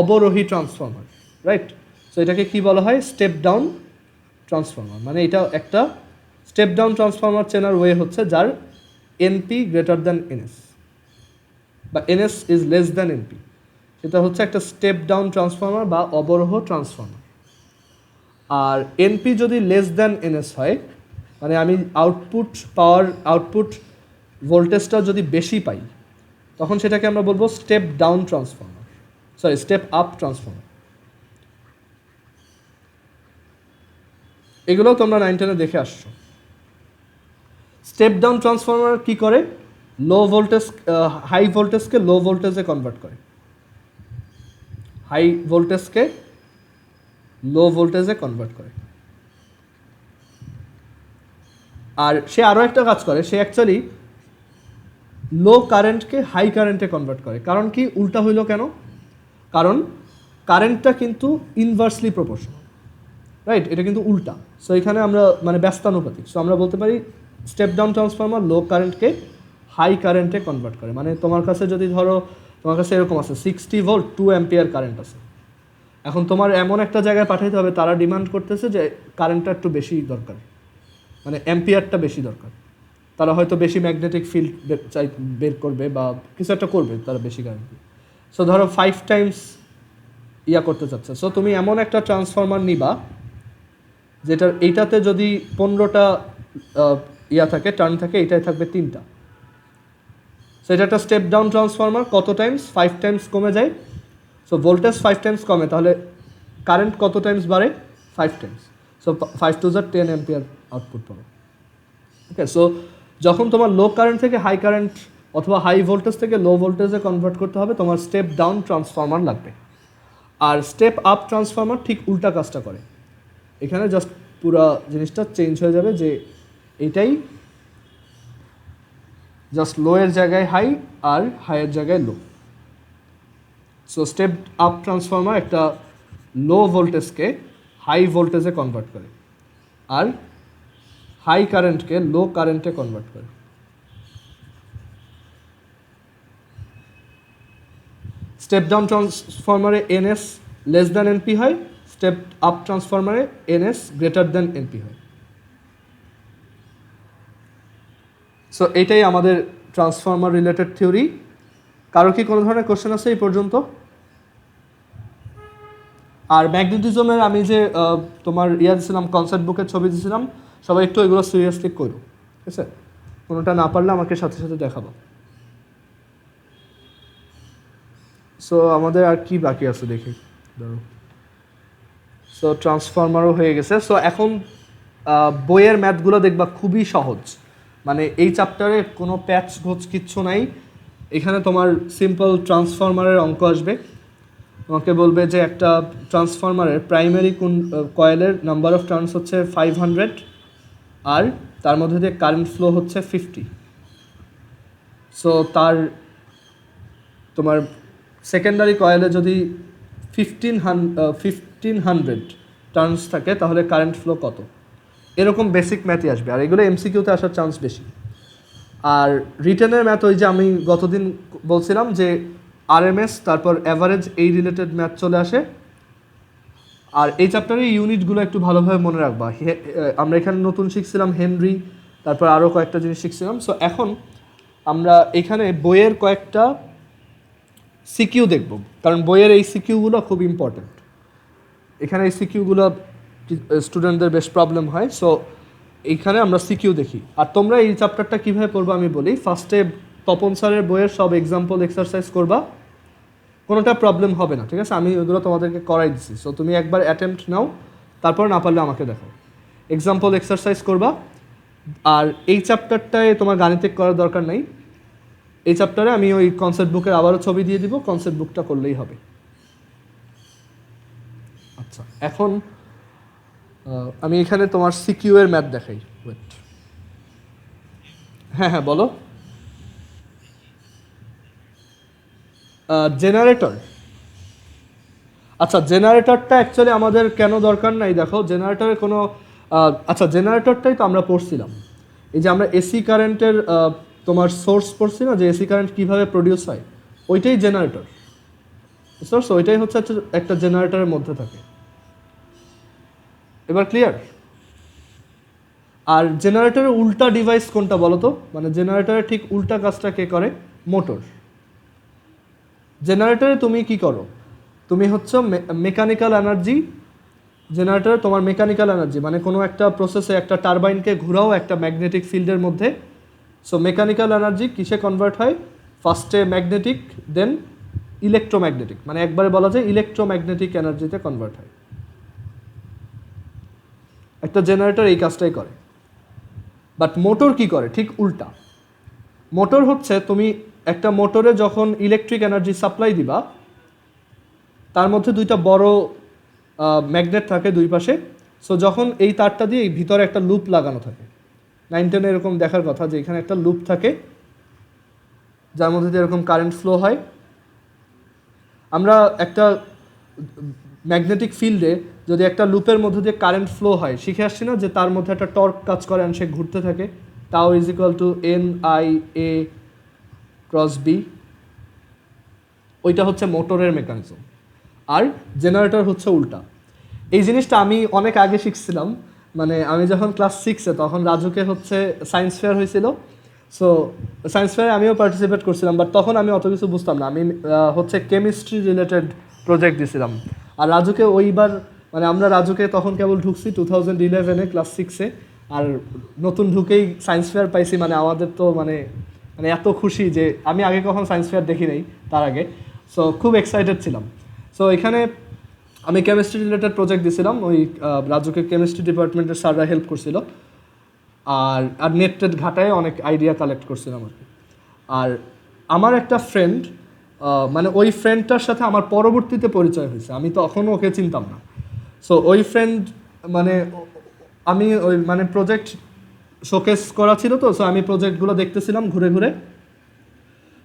অবরোহী ট্রান্সফরমার, রাইট? সো এটাকে কি বলা হয়? Step down transformer. মানে এটা একটা স্টেপ ডাউন ট্রান্সফরমার চেনার ওয়ে হচ্ছে যার এনপি গ্রেটার দ্যান এনএস বা NS is less than NP, সেটা হচ্ছে একটা স্টেপ ডাউন ট্রান্সফরমার বা অবরোহ ট্রান্সফরমার। আর এনপি যদি লেস দ্যান এনএস হয়, মানে আমি আউটপুট ভোল্টেজটা যদি বেশি পাই, তখন সেটাকে আমরা বলবো step down transformer, sorry step up transformer. এগুলোও তোমরা 9-10 দেখে আসছো। স্টেপ ডাউন ট্রান্সফরমার কি করে? হাই ভোল্টেজকে লো ভোল্টেজে কনভার্ট করে, হাই ভোল্টেজকে লো ভোল্টেজে কনভার্ট করে। আর সে আরও একটা কাজ করে, সে অ্যাকচুয়ালি লো কারেন্টকে হাই কারেন্টে কনভার্ট করে। কারণ কি উল্টা হইল কেন? কারণ কারেন্টটা কিন্তু ইনভার্সলি প্রপোর্শনাল, রাইট? এটা কিন্তু উল্টা। সো এখানে আমরা মানে ব্যস্তানুপাতিক। সো আমরা বলতে পারি স্টেপ ডাউন ট্রান্সফরমার লো কারেন্টকে হাই কারেন্টে কনভার্ট করে। মানে তোমার কাছে যদি ধরো তোমার কাছে এরকম আছে 60 ভোল্ট 2 অ্যাম্পিয়ার কারেন্ট আছে, এখন তোমার এমন একটা জায়গায় পাঠাইতে হবে তারা ডিমান্ড করতেছে যে কারেন্টটা একটু বেশি দরকার, মানে অ্যাম্পিয়ারটা বেশি দরকার। তারা হয়তো বেশি ম্যাগনেটিক ফিল্ড বের করবে বা কিছু একটা করবে তারা বেশি কারেন্ট। সো ধরো 5 টাইমস ইয়া করতে চাচ্ছে। সো তুমি এমন একটা ট্রান্সফরমার নিবা যেটার এইটাতে যদি 15টা ইয়া থাকে, টার্ন থাকে, এইটাই থাকবে 3টা। সো এটা একটা স্টেপ ডাউন ট্রান্সফরমার। কত টাইমস? 5 টাইমস কমে যায়। সো ভোল্টেজ 5 টাইমস কমে, তাহলে কারেন্ট কত টাইমস বাড়ে? 5 times. So 5 to 10 ampere output পাবে। ওকে, সো যখন তোমার লো কারেন্ট থেকে হাই কারেন্ট অথবা হাই ভোল্টেজ থেকে লো ভোল্টেজে কনভার্ট করতে হবে, তোমার স্টেপ ডাউন ট্রান্সফরমার লাগবে। আর স্টেপ আপ ট্রান্সফরমার ঠিক উল্টা কাজটা করে। এখানে জাস্ট পুরো জিনিসটা চেঞ্জ হয়ে যাবে, যে এইটাই জাস্ট লো এর জায়গায় হাই আর হাইয়ের জায়গায় লো। সো স্টেপ আপ ট্রান্সফরমার একটা লো ভোল্টেজকে হাই ভোল্টেজে কনভার্ট করে আর হাই কারেন্টকে লো কারেন্টে কনভার্ট করে। স্টেপ ডাউন ট্রান্সফরমারে এনএস লেস দ্যান এনপি হয়, স্টেপ আপ ট্রান্সফরমারে এনএস গ্রেটার দ্যান এনপি হয়। সো এইটাই আমাদের ট্রান্সফরমার রিলেটেড থিওরি। কারো কি কোনো ধরনের কোশ্চেন আছে এই পর্যন্ত? আর ম্যাগনেটিজমের আমি যে তোমার ইয়া দিয়েছিলাম, কনসেপ্ট বুকের ছবি দিয়েছিলাম, সবাই একটু এগুলো সিরিয়াসলি করো, ঠিক আছে? কোনোটা না পারলে আমাকে সাথে সাথে দেখাবো। সো আমাদের আর কি বাকি আছে দেখি, ধরো। সো ট্রান্সফরমারও হয়ে গেছে। সো এখন বইয়ের ম্যাথগুলো দেখবা খুবই সহজ, মানে এই চ্যাপ্টারে কোনো প্যাচ গোছ কিচ্ছু নাই। এখানে তোমার সিম্পল ট্রান্সফরমারের অঙ্ক আসবে, তোমাকে বলবে যে একটা ট্রান্সফরমারের প্রাইমারি কয়েলের নাম্বার অফ টার্নস হচ্ছে 500 আর তার মধ্যে দিয়ে কারেন্ট ফ্লো হচ্ছে 50। সো তোমার সেকেন্ডারি কয়েলে যদি 1500 টার্নস থাকে তাহলে কারেন্ট ফ্লো কত, এরকম বেসিক ম্যাথই আসবে, আর এগুলো এমসিকিউতে আসার চান্স বেশি। আর রিটেনের ম্যাথ ওই যে আমি গতদিন বলছিলাম যে আরএমএস তারপর অ্যাভারেজ এই রিলেটেড ম্যাথ চলে আসে। আর এই চ্যাপ্টারে ইউনিটগুলো একটু ভালোভাবে মনে রাখবা। আমরা এখানে নতুন শিখছিলাম হেনরি, তারপর আরও কয়েকটা জিনিস শিখছিলাম। সো এখন আমরা এখানে বইয়ের কয়েকটা সিকিউ দেখব, কারণ বইয়ের এই সিকিউগুলো খুব ইম্পর্ট্যান্ট। এখানে এই সিকিউগুলো স্টুডেন্টদের বেশ প্রবলেম হয়। সো এইখানে আমরা সিকিউ দেখি। আর তোমরা এই চ্যাপ্টারটা কীভাবে পড়বা আমি বলি। ফার্স্টে তপন স্যারের বইয়ের সব এক্সাম্পল এক্সারসাইজ করবা, কোনোটা প্রবলেম হবে না, ঠিক আছে? আমি ওগুলো তোমাদেরকে করাই দিচ্ছি। সো তুমি একবার অ্যাটেম্পট নাও, তারপর না পারলে আমাকে দেখো। এক্সাম্পল এক্সারসাইজ করবা। আর এই চ্যাপ্টারটায় তোমার গাণিতিক করার দরকার নাই। এই চ্যাপ্টারে আমি ওই কনসেপ্ট বুকের আবারও ছবি দিয়ে দিব, কনসেপ্ট বুকটা করলেই হবে। আচ্ছা, এখন আমি এখানে তোমার সিকিউ এর ম্যাথ দেখাই। ওয়েট, হ্যাঁ বলো। জেনারেটর, আচ্ছা জেনারেটরটা অ্যাকচুয়ালি আমাদের কেন দরকার নাই দেখো। জেনারেটরের কোনো আচ্ছা জেনারেটরটাই তো আমরা পড়ছিলাম, এই যে আমরা এসি কারেন্টের তোমার সোর্স পড়ছি না, যে এসি কারেন্ট কীভাবে প্রডিউস হয়, ওইটাই জেনারেটর। সোর্স ওইটাই হচ্ছে একটা জেনারেটরের মধ্যে থাকে। এবার ক্লিয়ার? আর জেনারেটরের উল্টা ডিভাইস কোনটা বলো তো? মানে জেনারেটরের ঠিক উল্টা কাজটা কে করে? মোটর। জেনারেটরে তুমি কি করো? তুমি হচ্ছে মেকানিক্যাল এনার্জি, জেনারেটরে তোমার মেকানিক্যাল এনার্জি মানে কোনো একটা প্রসেসে একটা টারবাইনকে ঘোরাও একটা ম্যাগনেটিক ফিল্ডের মধ্যে। সো মেকানিক্যাল এনার্জি কিসে কনভার্ট হয়? ফার্স্টে ম্যাগনেটিক, দেন ইলেকট্রোম্যাগনেটিক, মানে একবারে বলা যায় ইলেকট্রোম্যাগনেটিক এনার্জিতে কনভার্ট হয়। একটা জেনারেটর এই কাজটাই করে। বাট মোটর কি করে? ঠিক উল্টা। মোটর হচ্ছে তুমি একটা মোটরে যখন ইলেকট্রিক এনার্জি সাপ্লাই দিবা, তার মধ্যে দুইটা বড় ম্যাগনেট থাকে দুই পাশে। সো যখন এই তারটা দিয়ে এই ভিতরে একটা লুপ লাগানো থাকে, 9-10 এরকম দেখার কথা যে এখানে একটা লুপ থাকে যার মধ্যে দিয়ে এরকম কারেন্ট ফ্লো হয়। আমরা একটা ম্যাগনেটিক ফিল্ডে যদি একটা লুপের মধ্যে দিয়ে কারেন্ট ফ্লো হয় শিখে আসছি না, যে তার মধ্যে একটা টর্ক কাজ করে আর সে ঘুরতে থাকে, tau is equal to NIA cross B. ওইটা হচ্ছে মোটরের মেকানিজম। আর জেনারেটর হচ্ছে উল্টা। এই জিনিসটা আমি অনেক আগে শিখছিলাম, মানে আমি যখন ক্লাস 6-এ, তখন রাজুকে হচ্ছে সায়েন্স ফেয়ার হয়েছিল। সো সায়েন্স ফেয়ারে আমিও পার্টিসিপেট করছিলাম, বাট তখন আমি অত কিছু বুঝতাম না। আমি হচ্ছে কেমিস্ট্রি রিলেটেড প্রজেক্ট দিছিলাম। আর রাজুকে ওইবার, মানে আমরা রাজুকে তখন কেবল ঢুকছি 2011-এ ক্লাস 6-এ, আর নতুন ঢুকেই সায়েন্স ফেয়ার পাইছি। মানে আমাদের তো মানে মানে এত খুশি যে আমি আগে কখন সায়েন্স ফেয়ার দেখি নাই তার আগে। সো খুব এক্সাইটেড ছিলাম। সো এখানে আমি কেমিস্ট্রি রিলেটেড প্রজেক্ট দিয়েছিলাম, ওই রাজুকে কেমিস্ট্রি ডিপার্টমেন্টের স্যাররা হেল্প করছিল। আর নেট টেট ঘাটায় অনেক আইডিয়া কালেক্ট করছিলাম আর কি। আর আমার একটা ফ্রেন্ড, মানে ওই ফ্রেন্ডটার সাথে আমার পরবর্তীতে পরিচয় হয়েছে, আমি তখনও ওকে চিনতাম না। সো ওই ফ্রেন্ড মানে আমি ওই মানে প্রজেক্ট শোকেস করা ছিল তো, সো আমি প্রজেক্টগুলো দেখতেছিলাম ঘুরে ঘুরে।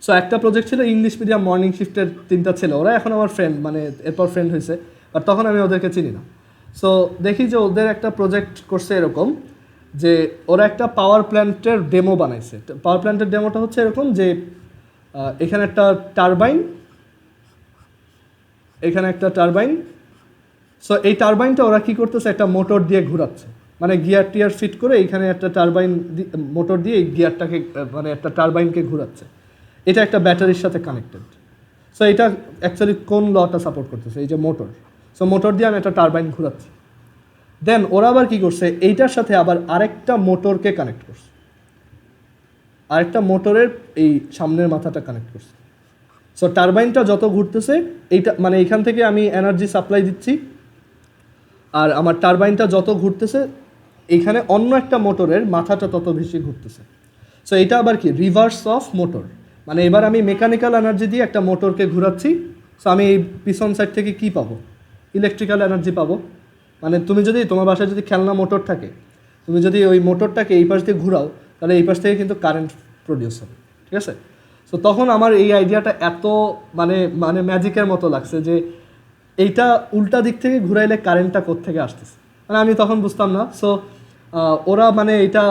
সো একটা প্রজেক্ট ছিল ইংলিশ মিডিয়াম মর্নিং শিফটের 3টা ছেলে, ওরা এখন আমার ফ্রেন্ড, মানে এরপর ফ্রেন্ড হয়েছে, বাট তখন আমি ওদেরকে চিনি না। সো দেখি যে ওদের একটা প্রজেক্ট করছে এরকম, যে ওরা একটা পাওয়ার প্ল্যান্টের ডেমো বানাইছে। পাওয়ার প্ল্যান্টের ডেমোটা হচ্ছে এরকম যে এখানে একটা টারবাইন, এখানে একটা টারবাইন। সো এই টারবাইনটা ওরা কী করতেছে? একটা মোটর দিয়ে ঘোরাচ্ছে, মানে গিয়ার টিয়ার ফিট করে এইখানে একটা টারবাইন মোটর দিয়ে এই গিয়ারটাকে মানে একটা টারবাইনকে ঘোরাচ্ছে। এটা একটা ব্যাটারির সাথে কানেক্টেড। সো এটা অ্যাকচুয়ালি কোন লটা সাপোর্ট করতেছে? এই যে মোটর। সো মোটর দিয়ে আমি একটা টারবাইন ঘোরাচ্ছি। দেন ওরা আবার কী করছে? এইটার সাথে আবার আরেকটা মোটরকে কানেক্ট করছে, আরেকটা মোটরের এই সামনের মাথাটা কানেক্ট করছে। সো টারবাইনটা যত ঘুরতেছে, এইটা মানে এইখান থেকে আমি এনার্জি সাপ্লাই দিচ্ছি, আর আমার টারবাইনটা যত ঘুরতেছে এইখানে অন্য একটা মোটরের মাথাটা তত বেশি ঘুরতেছে। সো এটা আবার কি রিভার্স অফ মোটর, মানে এবার আমি মেকানিক্যাল এনার্জি দিয়ে একটা মোটরকে ঘোরাচ্ছি। সো আমি এই পিছন সাইড থেকে কি পাবো? ইলেকট্রিক্যাল এনার্জি পাবো। মানে তুমি যদি তোমার বাসায় যদি খেলনা মোটর থাকে, তুমি যদি ওই মোটরটাকে এই পাশ দিয়ে ঘুরাও, তাহলে এই পাশ থেকে কিন্তু কারেন্ট প্রডিউস হবে, ঠিক আছে? সো তখন আমার এই আইডিয়াটা এত মানে মানে ম্যাজিকের মতো লাগছে যে এইটা উল্টা দিক থেকে ঘুরাইলে কারেন্টটা কোত্থেকে আসতেছে, মানে আমি তখন বুঝতাম না। সো ওরা মানে এটা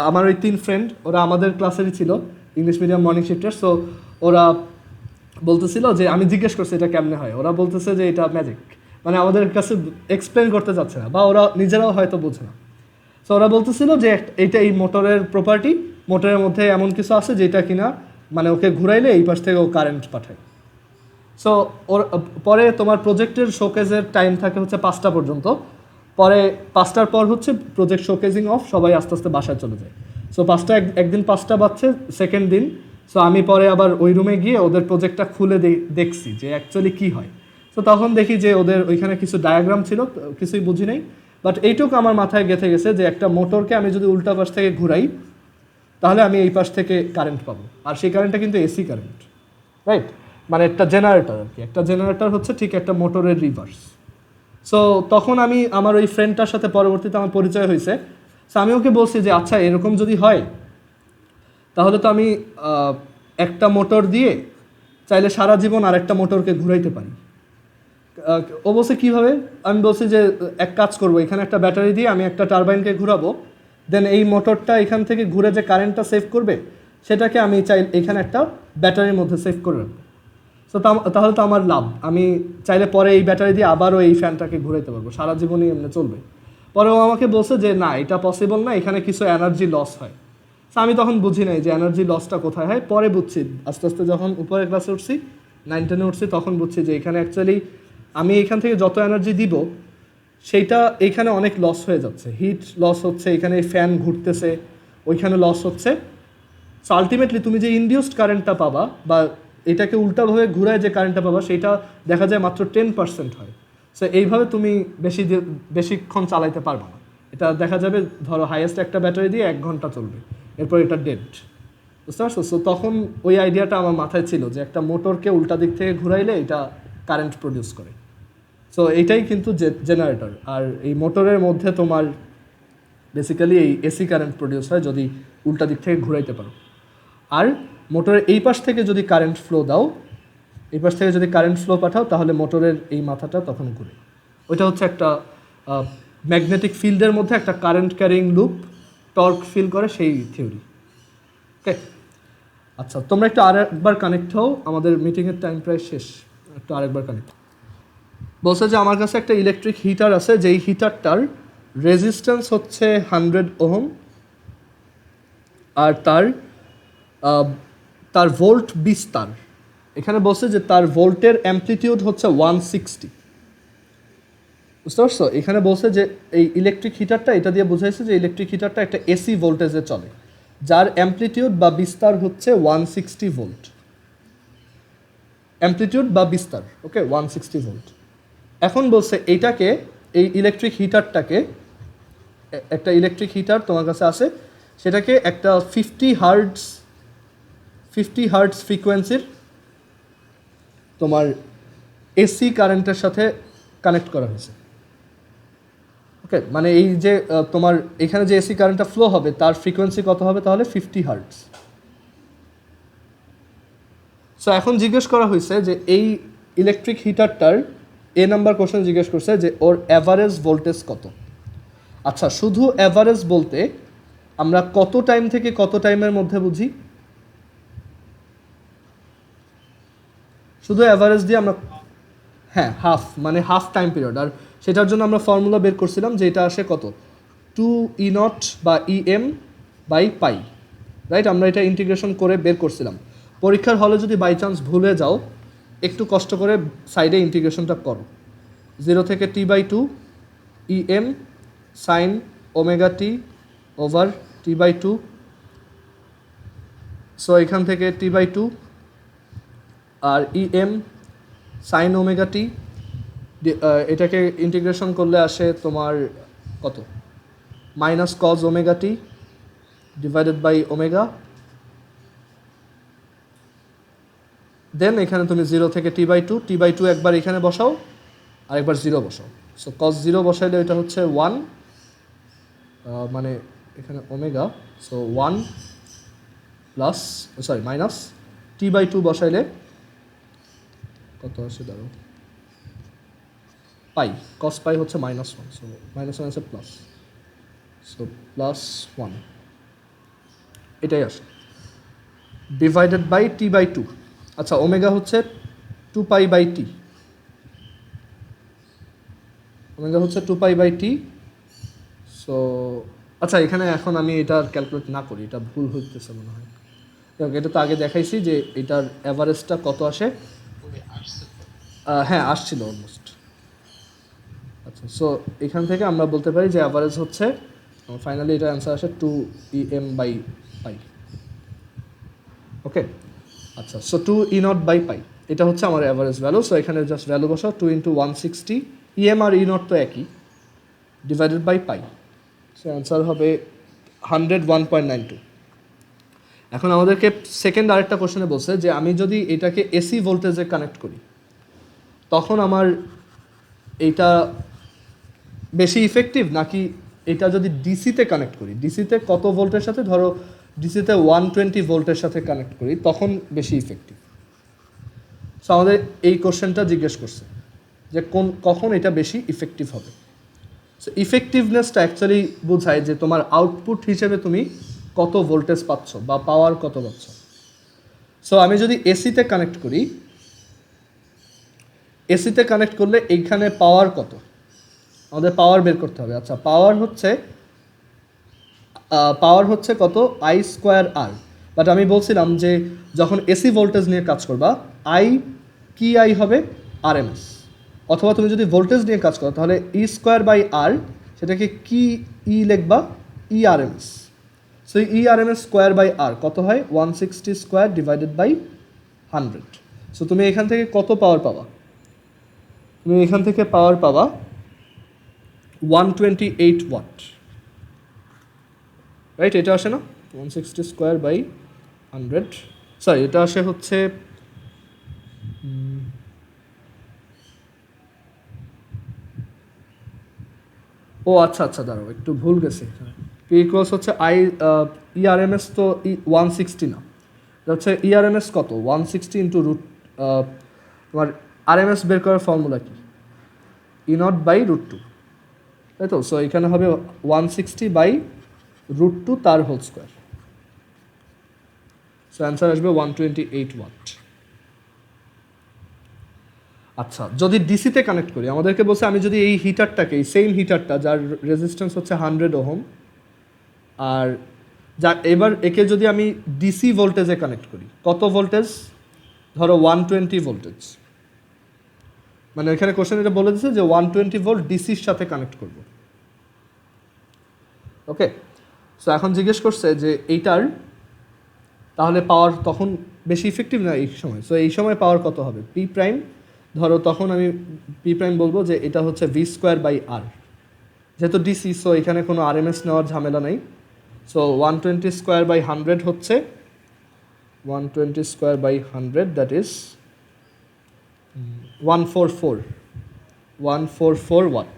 আমার ওই 3 ফ্রেন্ড, ওরা আমাদের ক্লাসেরই ছিল, English medium morning shifter. So ওরা বলতেছিল যে, আমি জিজ্ঞেস করছি এটা কেমনে হয়, ওরা বলতেছে যে এটা ম্যাজিক, মানে আমাদের কাছে এক্সপ্লেন করতে চাচ্ছে না, বা ওরা নিজেরাও হয়তো বোঝে না। সো ওরা বলতেছিল যে এইটা এই মোটরের প্রপার্টি, মোটরের মধ্যে এমন কিছু আছে যেটা কিনা মানে ওকে ঘুরাইলে এই পাশ থেকে ও কারেন্ট পাঠায়। সো ওর পরে তোমার প্রজেক্টের শোকেজের টাইম থাকে হচ্ছে 5টা পর্যন্ত। পরে 5টার পর হচ্ছে প্রজেক্ট শোকেজিং অফ, সবাই আস্তে আস্তে বাসায় চলে যায়। সো একদিন 5টা বাজছে, সেকেন্ড দিন। সো আমি পরে আবার ওই রুমে গিয়ে ওদের প্রজেক্টটা খুলে দেখছি যে অ্যাকচুয়ালি কী হয়। সো তখন দেখি যে ওদের ওইখানে কিছু ডায়াগ্রাম ছিল, কিছুই বুঝি নাই, বাট এইটুকু আমার মাথায় গেঁথে গেছে যে একটা মোটরকে আমি যদি উল্টা পাশ থেকে ঘুরাই, তাহলে আমি এই পাশ থেকে কারেন্ট পাবো। আর সেই কারেন্টটা কিন্তু এসি কারেন্ট, রাইট? মানে একটা জেনারেটর আর কি, একটা জেনারেটর হচ্ছে ঠিক একটা মোটরের রিভার্স। সো তখন আমি আমার ওই ফ্রেন্ডটার সাথে পরবর্তীতে আমার পরিচয় হয়েছে। সো আমি ওকে বলছি যে আচ্ছা এরকম যদি হয়, তাহলে তো আমি একটা মোটর দিয়ে চাইলে সারা জীবন আরেকটা মোটরকে ঘুরাইতে পারি। ও বলছে কীভাবে? আমি বলছি যে এক কাজ করবো, এখানে একটা ব্যাটারি দিয়ে আমি একটা টারবাইনকে ঘুরাবো, দেন এই মোটরটা এখান থেকে ঘুরে যে কারেন্টটা সেভ করবে, সেটাকে আমি চাই এখানে একটা ব্যাটারির মধ্যে সেভ করে রাখবো। সো তাহলে তো আমার লাভ, আমি চাইলে পরে এই ব্যাটারি দিয়ে আবারও এই ফ্যানটাকে ঘুরাইতে পারবো, সারা জীবনই এমনি চলবে। পরে ও আমাকে বলছে যে না, এটা পসিবল না, এখানে কিছু এনার্জি লস হয়। সো আমি তখন বুঝি নাই যে এনার্জি লসটা কোথায় হয়। পরে বুঝছি আস্তে আস্তে, যখন উপরের ক্লাসে উঠছি, 9-10-এ উঠছি, তখন বুঝছি যে এখানে অ্যাকচুয়ালি আমি এখান থেকে যত এনার্জি দিব সেইটা এইখানে অনেক লস হয়ে যাচ্ছে, হিট লস হচ্ছে, এখানে ফ্যান ঘুরতেছে, ওইখানে লস হচ্ছে। সো আলটিমেটলি তুমি যে ইনডিউসড কারেন্টটা পাবা, বা এটাকে উল্টাভাবে ঘুরায় যে কারেন্টটা পাবা, সেটা দেখা যায় মাত্র 10% হয়। সো এইভাবে তুমি বেশিক্ষণ চালাইতে পারবে না। এটা দেখা যাবে ধরো হাইয়েস্ট একটা ব্যাটারি দিয়ে 1 ঘন্টা চলবে, এরপর এটা ডেড। বুঝতে পারছো? সো তখন ওই আইডিয়াটা আমার মাথায় ছিল যে একটা মোটরকে উল্টা দিক থেকে ঘুরাইলে এটা কারেন্ট প্রডিউস করে। সো এইটাই কিন্তু জেনারেটর। আর এই মোটরের মধ্যে তোমার বেসিক্যালি এই এসি কারেন্ট প্রডিউস হয় যদি উল্টা দিক থেকে ঘুরাইতে পারো। আর মোটরের এই পাশ থেকে যদি কারেন্ট ফ্লো দাও, এই পাশ থেকে যদি কারেন্ট ফ্লো পাঠাও, তাহলে মোটরের এই মাথাটা তখন ঘুরে। ওইটা হচ্ছে একটা ম্যাগনেটিক ফিল্ডের মধ্যে একটা current carrying loop torque feel করে, সেই থিওরি। ওকে, আচ্ছা তোমরা একটু আরেকবার কানেক্ট হও, আমাদের মিটিংয়ের টাইম প্রায় শেষ, একটু আরেকবার কানেক্ট। বলছে যে আমার কাছে একটা ইলেকট্রিক হিটার আছে, যেই হিটারটার রেজিস্ট্যান্স হচ্ছে 100 ওহম, আর তার ভোল্ট 20 তার। এখানে বলছে যে তার ভোল্টের অ্যামপ্লিটিউড হচ্ছে 160। বুঝতে পারছো? এখানে বলছে যে এই ইলেকট্রিক হিটারটা, এটা দিয়ে বোঝাইছে যে ইলেকট্রিক হিটারটা একটা এসি ভোল্টেজে চলে, যার অ্যামপ্লিটিউড বা বিস্তার হচ্ছে 160 ভোল্ট। অ্যামপ্লিটিউড বা বিস্তার, ওকে, 160 ভোল্ট। এখন বলছে এইটাকে, এই ইলেকট্রিক হিটারটাকে, একটা ইলেকট্রিক হিটার তোমার কাছে আছে, সেটাকে একটা 50 হার্টজ ফ্রিকোয়েন্সির তোমার এসি কারেন্টের সাথে কানেক্ট করা হয়েছে। ওকে, মানে এই যে তোমার এখানে যে এসি কারেন্টটা ফ্লো হবে, তার ফ্রিকোয়েন্সি কত হবে? তাহলে 50 হার্টজ। সো এখন জিজ্ঞেস করা হয়েছে যে এই ইলেকট্রিক হিটারটার নাম্বার কোশ্চেন জিজ্ঞেস করছে যে ওর অ্যাভারেজ ভোল্টেজ কত। আচ্ছা, শুধু অ্যাভারেজ বলতে আমরা কত টাইম থেকে কত টাইমের মধ্যে বুঝি? শুধু অ্যাভারেজ দিয়ে আমরা, হ্যাঁ, হাফ, মানে হাফ টাইম পিরিয়ড। আর সেটার জন্য আমরা ফর্মুলা বের করছিলাম যে এটা আসে কত, 2E0 বা EM বাই পাই, রাইট? আমরা এটা ইন্টিগ্রেশন করে বের করছিলাম। পরীক্ষার হলে যদি বাই চান্স ভুলে যাও, একটু কষ্ট করে সাইডে ইন্টিগ্রেশনটা করো। 0 থেকে T/2 EM sine omega T over T/2। So এখান থেকে T/2 আর EM সাইন ওমেগা টি, এটাকে ইন্টিগ্রেশন করলে আসে তোমার কত, minus cos omega T divided by omega, then এখানে তুমি 0 থেকে t/2 একবার এখানে বসাও আর একবার 0 বসাও। সো কজ 0 বসাইলে এটা হচ্ছে 1, মানে এখানে omega, so 1 plus minus t/2 বসাইলে কত আসে দাঁড়ো, পাই, কস পাই হচ্ছে -1, সো -1 আছে প্লাস, সো +1 এটাই আসে ডিভাইডেড বাই t/2। আচ্ছা ওমেগা হচ্ছে 2π/t, ওমেগা হচ্ছে 2π/t। সো আচ্ছা এখানে এখন আমি এটা ক্যালকুলেট না করি, এটা ভুল হইতেছে মনে হয়, এটা তো আগে দেখাইছি যে এটার অ্যাভারেজটা কত আসে, হ্যাঁ আসছিল অলমোস্ট। আচ্ছা সো এখান থেকে আমরা বলতে পারি যে অ্যাভারেজ হচ্ছে, ফাইনালি এটা অ্যান্সার আসে 2em/π। ওকে আচ্ছা, সো 2e0/π এটা হচ্ছে আমার অ্যাভারেজ ভ্যালু। সো এখানে জাস্ট ভ্যালু বসাও, 2 × 160, em আর e0 তো একই, divided by pi, so answer হবে 101.92। এখন আমাদেরকে সেকেন্ড আরেকটা কোশ্চেনে বলছে যে আমি যদি এটাকে এসি ভোল্টেজে কানেক্ট করি তখন আমার এইটা বেশি ইফেক্টিভ, নাকি এটা যদি ডিসিতে কানেক্ট করি, ডিসিতে কত ভোল্টের সাথে, ধরো ডিসিতে 120 ভোল্টের সাথে কানেক্ট করি তখন বেশি ইফেক্টিভ। সো আমাদের এই কোশ্চেনটা জিজ্ঞেস করছে যে কখন এটা বেশি ইফেক্টিভ হবে। সো ইফেক্টিভনেসটা অ্যাকচুয়ালি বোঝায় যে তোমার আউটপুট হিসেবে তুমি কত ভোল্টেজ পাচ্ছ বা পাওয়ার কত পাচ্ছ। সো আমি যদি এসিতে কানেক্ট করি, এসিতে কানেক্ট করলে এইখানে পাওয়ার কত, আমাদের পাওয়ার বের করতে হবে। আচ্ছা পাওয়ার হচ্ছে কত, I²R, বাট আমি বলছিলাম যে যখন এসি ভোল্টেজ নিয়ে কাজ করবা কি আই হবে RMS, অথবা তুমি যদি ভোল্টেজ নিয়ে কাজ করো তাহলে E²/R সেটাকে কি ই লিখবা ERMS। সো ERMS²/R কত হয় 160² ডিভাইডেড বাই 100। সো তুমি এখান থেকে কত পাওয়ার পাবা, তুমি এখান থেকে পাওয়ার পাবা 128 ওয়াট, রাইট? এটা আসে না 160²/100, সরি এটা আসে হচ্ছে ও আচ্ছা দাঁড়াও একটু ভুল গেছে, পি ইকুয়ালস হচ্ছে ERMS তো 160 না, এটা হচ্ছে ERMS কত 160 ইন্টু রুট, তোমার RMS বের করার ফর্মুলা কি E0/√2, তাই তো? সো এখানে হবে 160/√2 তার হোল স্কোয়ার, সো অ্যান্সার আসবে 128 ওয়াট। আচ্ছা যদি ডিসিতে কানেক্ট করি, আমাদেরকে বলছে আমি যদি এই হিটারটাকে, এই সেম হিটারটা যার রেজিস্ট্যান্স হচ্ছে 100 ওহম, আর এবার একে যদি আমি ডিসি ভোল্টেজে কানেক্ট করি, কত ভোল্টেজ, ধরো 120 ভোল্টেজ, মানে এখানে কোশ্চেন এটা বলে দিচ্ছে যে 120 ভোল্ট ডিসির সাথে কানেক্ট করব। ওকে সো এখন জিজ্ঞেস করছে যে এইটার তাহলে পাওয়ার তখন বেশি ইফেক্টিভ না এই সময়, সো এই সময় পাওয়ার কত হবে P', ধরো তখন আমি P' বলবো যে এটা হচ্ছে V²/R, যেহেতু ডিসি সো এখানে কোনো RMS নেওয়ার ঝামেলা নেই। সো 120² হচ্ছে 120² দ্যাট ইজ 144 ওয়াট।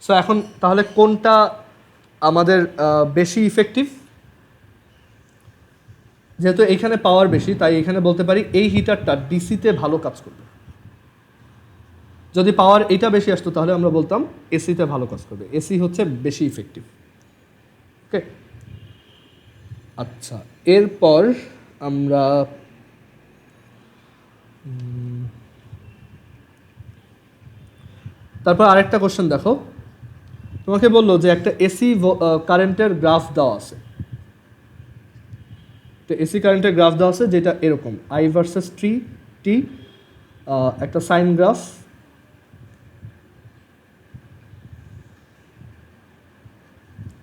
সো এখন তাহলে কোনটা আমাদের বেশি ইফেক্টিভ, যেহেতু এইখানে পাওয়ার বেশি তাই এখানে বলতে পারি এই হিটারটা ডিসিতে ভালো কাজ করবে। যদি পাওয়ার এইটা বেশি আসতো তাহলে আমরা বলতাম এসিতে ভালো কাজ করবে, এসি হচ্ছে বেশি ইফেক্টিভ। ওকে আচ্ছা এরপর আমরা তারপর আরেকটা কোশ্চেন দেখো, তোমাকে বললো যে একটা এসি কারেন্টের গ্রাফ দেওয়া আছে, এসি কারেন্টের গ্রাফ দেওয়া আছে যেটা এরকম I ভার্সেস T, একটা সাইন গ্রাফ।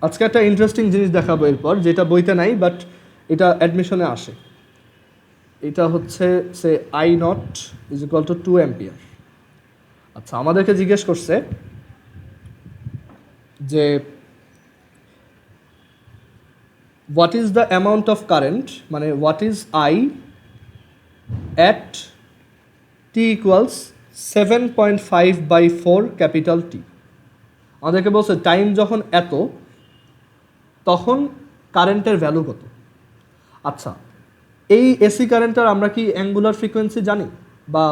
আজকে একটা ইন্টারেস্টিং জিনিস দেখাবো এরপর, যেটা বইতে নাই বাট এটা অ্যাডমিশনে আসে। এটা হচ্ছে সে I0 = 2 অ্যাম্পিয়ার। আচ্ছা আমাদেরকে জিজ্ঞেস করছে যে what is the amount of current, মানে what is I at T equals 7.5/4 capital T. আমাদেরকে বলছে টাইম যখন এত তখন কারেন্টের ভ্যালু কত। আচ্ছা, এই এসি কারেন্টের আমরা কি অ্যাঙ্গুলার ফ্রিকোয়েন্সি জানি বা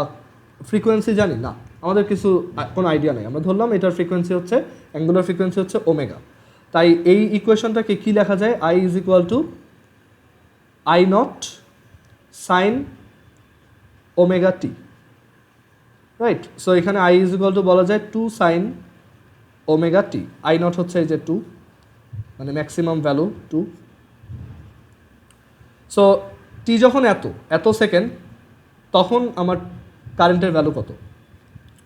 ফ্রিকোয়েন্সি জানি না, আমাদের কোনো আইডিয়া নেই। আমরা ধরলাম এটার ফ্রিকোয়েন্সি হচ্ছে, অ্যাঙ্গুলার ফ্রিকোয়েন্সি হচ্ছে ওমেগা। তাই এই ইকুয়েশনটাকে কি লেখা যায়, I is equal two I not sign omega T, right. So এখানে আই ইজ ইকুয়াল টু বলা যায় 2 sign omega T. I not হচ্ছে এই যে 2, মানে ম্যাক্সিমাম ভ্যালু 2। সো টি যখন এত সেকেন্ড তখন আমার কারেন্টের ভ্যালু কত।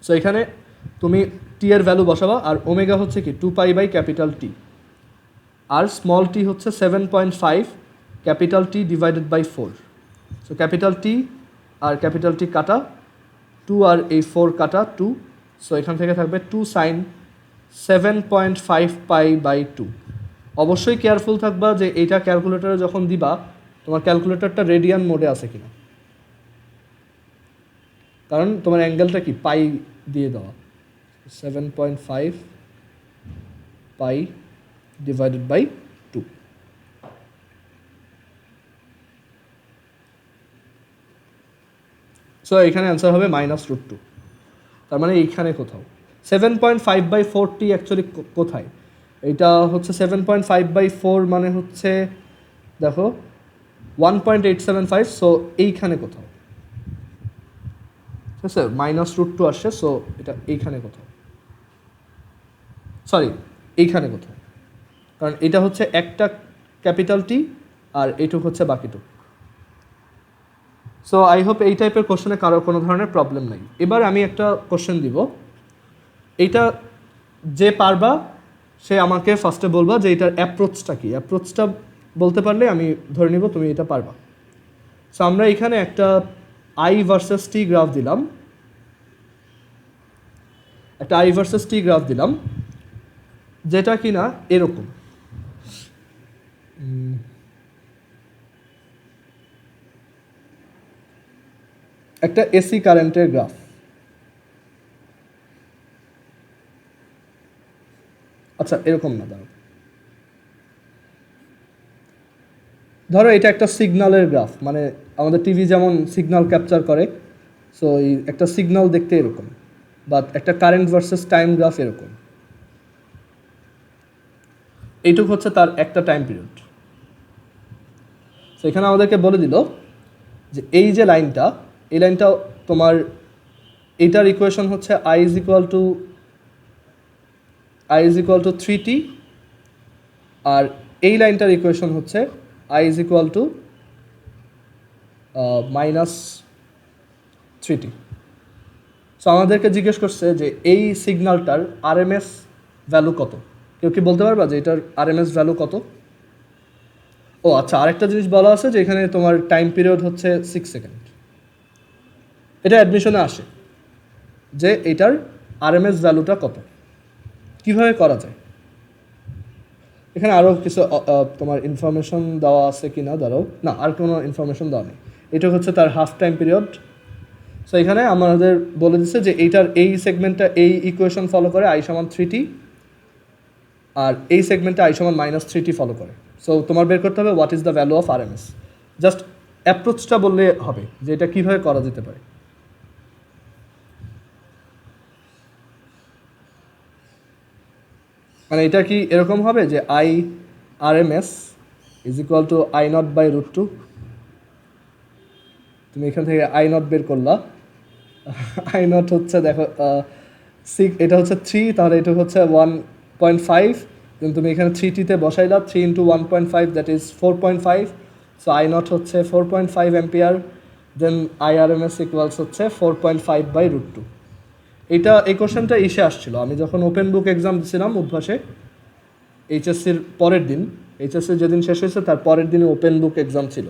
সো এখানে তুমি টি এর ভ্যালু বসাবা, আর ওমেগা হচ্ছে কি 2π ক্যাপিটাল টি, আর স্মল টি হচ্ছে 7.5 capital T divided by 4। So capital T আর ক্যাপিটাল টি কাটা, 2 আর এই 4 কাটা 2। সো এখান থেকে থাকবে 2 সাইন 7.5π/2। অবশ্যই কেয়ারফুল থাকবা যে এইটা ক্যালকুলেটরে যখন দিবা তোমার ক্যালকুলেটরটা রেডিয়ান মোডে আছে কিনা, কারণ তোমার অ্যাঙ্গেলটা কি পাই দিয়ে দেওয়া। 7.5 পাই ডিভাইডেড বাই 2। সো এখানে অ্যান্সার হবে -√2। তার মানে এইখানে কোথাও 7.5/4 অ্যাকচুয়ালি কোথায়, এইটা হচ্ছে 7.5/4 মানে হচ্ছে দেখো 1.875। সো এইখানে কোথাও, ঠিক আছে, -√2 আসছে। সো এটা এইখানে কোথাও, সরি এইখানে কোথাও, কারণ এটা হচ্ছে একটা ক্যাপিটাল টি আর এইটুক হচ্ছে বাকিটুক। সো আই হোপ এই টাইপের কোশ্চেনে কারো কোনো ধরনের প্রবলেম নেই। এবার আমি একটা কোশ্চেন দিব, এইটা যে পারবা সে আমাকে ফার্স্টে বলবা যে এটার অ্যাপ্রোচটা কি। অ্যাপ্রোচটা বলতে পারলে আমি ধরে নিব তুমি এটা পারবা। সো আমরা এখানে একটা আই ভার্সেস টি গ্রাফ দিলাম, যেটা কিনা এরকম। একটা এসি কারেন্টের গ্রাফ। আচ্ছা এরকম না, ধরো এটা একটা সিগন্যালের গ্রাফ, মানে আমাদের টিভি যেমন সিগন্যাল ক্যাপচার করে, সো এই একটা সিগন্যাল দেখতে এরকম, বা একটা কারেন্ট ভার্সেস টাইম গ্রাফ এরকম। এইটুক হচ্ছে তার একটা টাইম পিরিয়ড। সো এখানে আমাদেরকে বলে দিল যে এই যে লাইনটা, এই লাইনটা তোমার এইটার ইকুয়েশন হচ্ছে I is equal two 3t, আর এই লাইনটার ইকুয়েশন হচ্ছে I is equal two -3t। So আমাদেরকে জিজ্ঞেস করছে যে এই সিগন্যালটার আরএমএস ভ্যালু কত। কেউ কি বলতে পারবা যে এটার আরএমএস ভ্যালু কত? ও আচ্ছা, আরেকটা জিনিস বলা আছে যে এখানে তোমার টাইম পিরিয়ড হচ্ছে 6 সেকেন্ড। এটা অ্যাডমিশনে আসে যে এটার আরএমএস ভ্যালুটা কত, কিভাবে করা যায়। এখানে আরও কিছু তোমার ইনফরমেশন দেওয়া আছে কি না, দাঁড়াও, না আর কোনো ইনফরমেশন দেওয়া নেই। এটা হচ্ছে তার হাফ টাইম পিরিয়ড। সো এখানে আমাদের বলে দিচ্ছে যে এইটার এই সেগমেন্টটা এই ইকুয়েশন ফলো করে আই সমান 3t, আর এই সেগমেন্টে আই সমান -3t ফলো করে। সো তোমার বের করতে হবে what is the value of RMS. Just অ্যাপ্রোচটা বললে হবে যে এটা কীভাবে করা যেতে পারে। মানে এটা কি এরকম হবে যে I RMS is equal two I0/√2। তুমি এখান থেকে I0 বের করলা, I0 হচ্ছে দেখো 6, এটা হচ্ছে 3, তাহলে এটা হচ্ছে 1.5, দেন তুমি এখানে 3t-তে বসাইলা, 3 × 1.5 দ্যাট ইজ 4.5। সো I0 হচ্ছে 4.5 অ্যাম্পিয়ার, দেন IRMS ইকুয়ালস হচ্ছে 4.5/√2। এই কোশ্চেনটা এসে আসছিল আমি যখন ওপেন বুক এক্সাম দিয়েছিলাম উদ্ভাসে, এইচএসসির পরের দিন, এইচএসসি যেদিন শেষ হয়েছে তার পরের দিনে ওপেন বুক এক্সাম ছিল।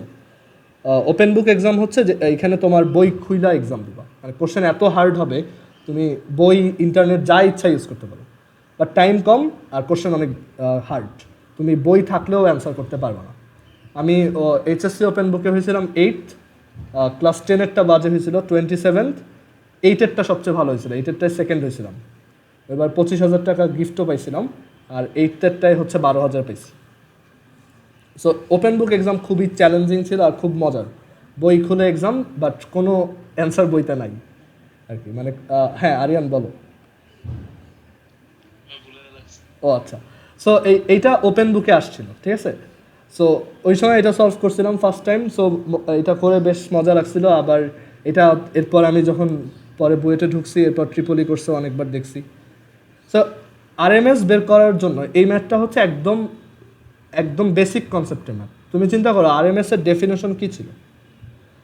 ওপেন বুক এক্সাম হচ্ছে যে এইখানে তোমার বই খুইলা এক্সাম দিবা, মানে কোশ্চেন এত হার্ড হবে তুমি বই ইন্টারনেট যা ইচ্ছা ইউজ করতে পারো, বাট টাইম কম আর কোশ্চেন অনেক হার্ড, তুমি বই থাকলেও অ্যান্সার করতে পারবে না। আমি এইচএসসি ওপেন বুকে হয়েছিলাম 8th, ক্লাস 10-এরটা বাজে হয়েছিল 27th, 8-এরটা সবচেয়ে ভালো হয়েছিল, 8-এরটাই সেকেন্ড হয়েছিলাম। এবার 25,000 টাকা গিফটও পাইছিলাম, আর 8-এরটাই হচ্ছে 12,000 পাইছি। সো ওপেন বুক এক্সাম খুবই চ্যালেঞ্জিং ছিল আর খুব মজার। বই খুলে এক্সাম, বাট কোনো অ্যান্সার বইতে নাই আর কি, মানে হ্যাঁ আরিয়ান বলো। ও আচ্ছা, সো এইটা ওপেন বুকে আসছিল, ঠিক আছে। সো ওই সময় এটা সলভ করছিলাম ফার্স্ট টাইম, সো এটা করে বেশ মজা লাগছিল। আবার এটা এরপর আমি যখন পরে বুয়েটে ঢুকছি, এরপর ট্রিপলি কোর্সে অনেকবার দেখছি। সো আরএমএস বের করার জন্য এই ম্যাথটা হচ্ছে একদম একদম বেসিক কনসেপ্টের ম্যাথ। তুমি চিন্তা করো আরএমএস এর ডেফিনেশন কী ছিল।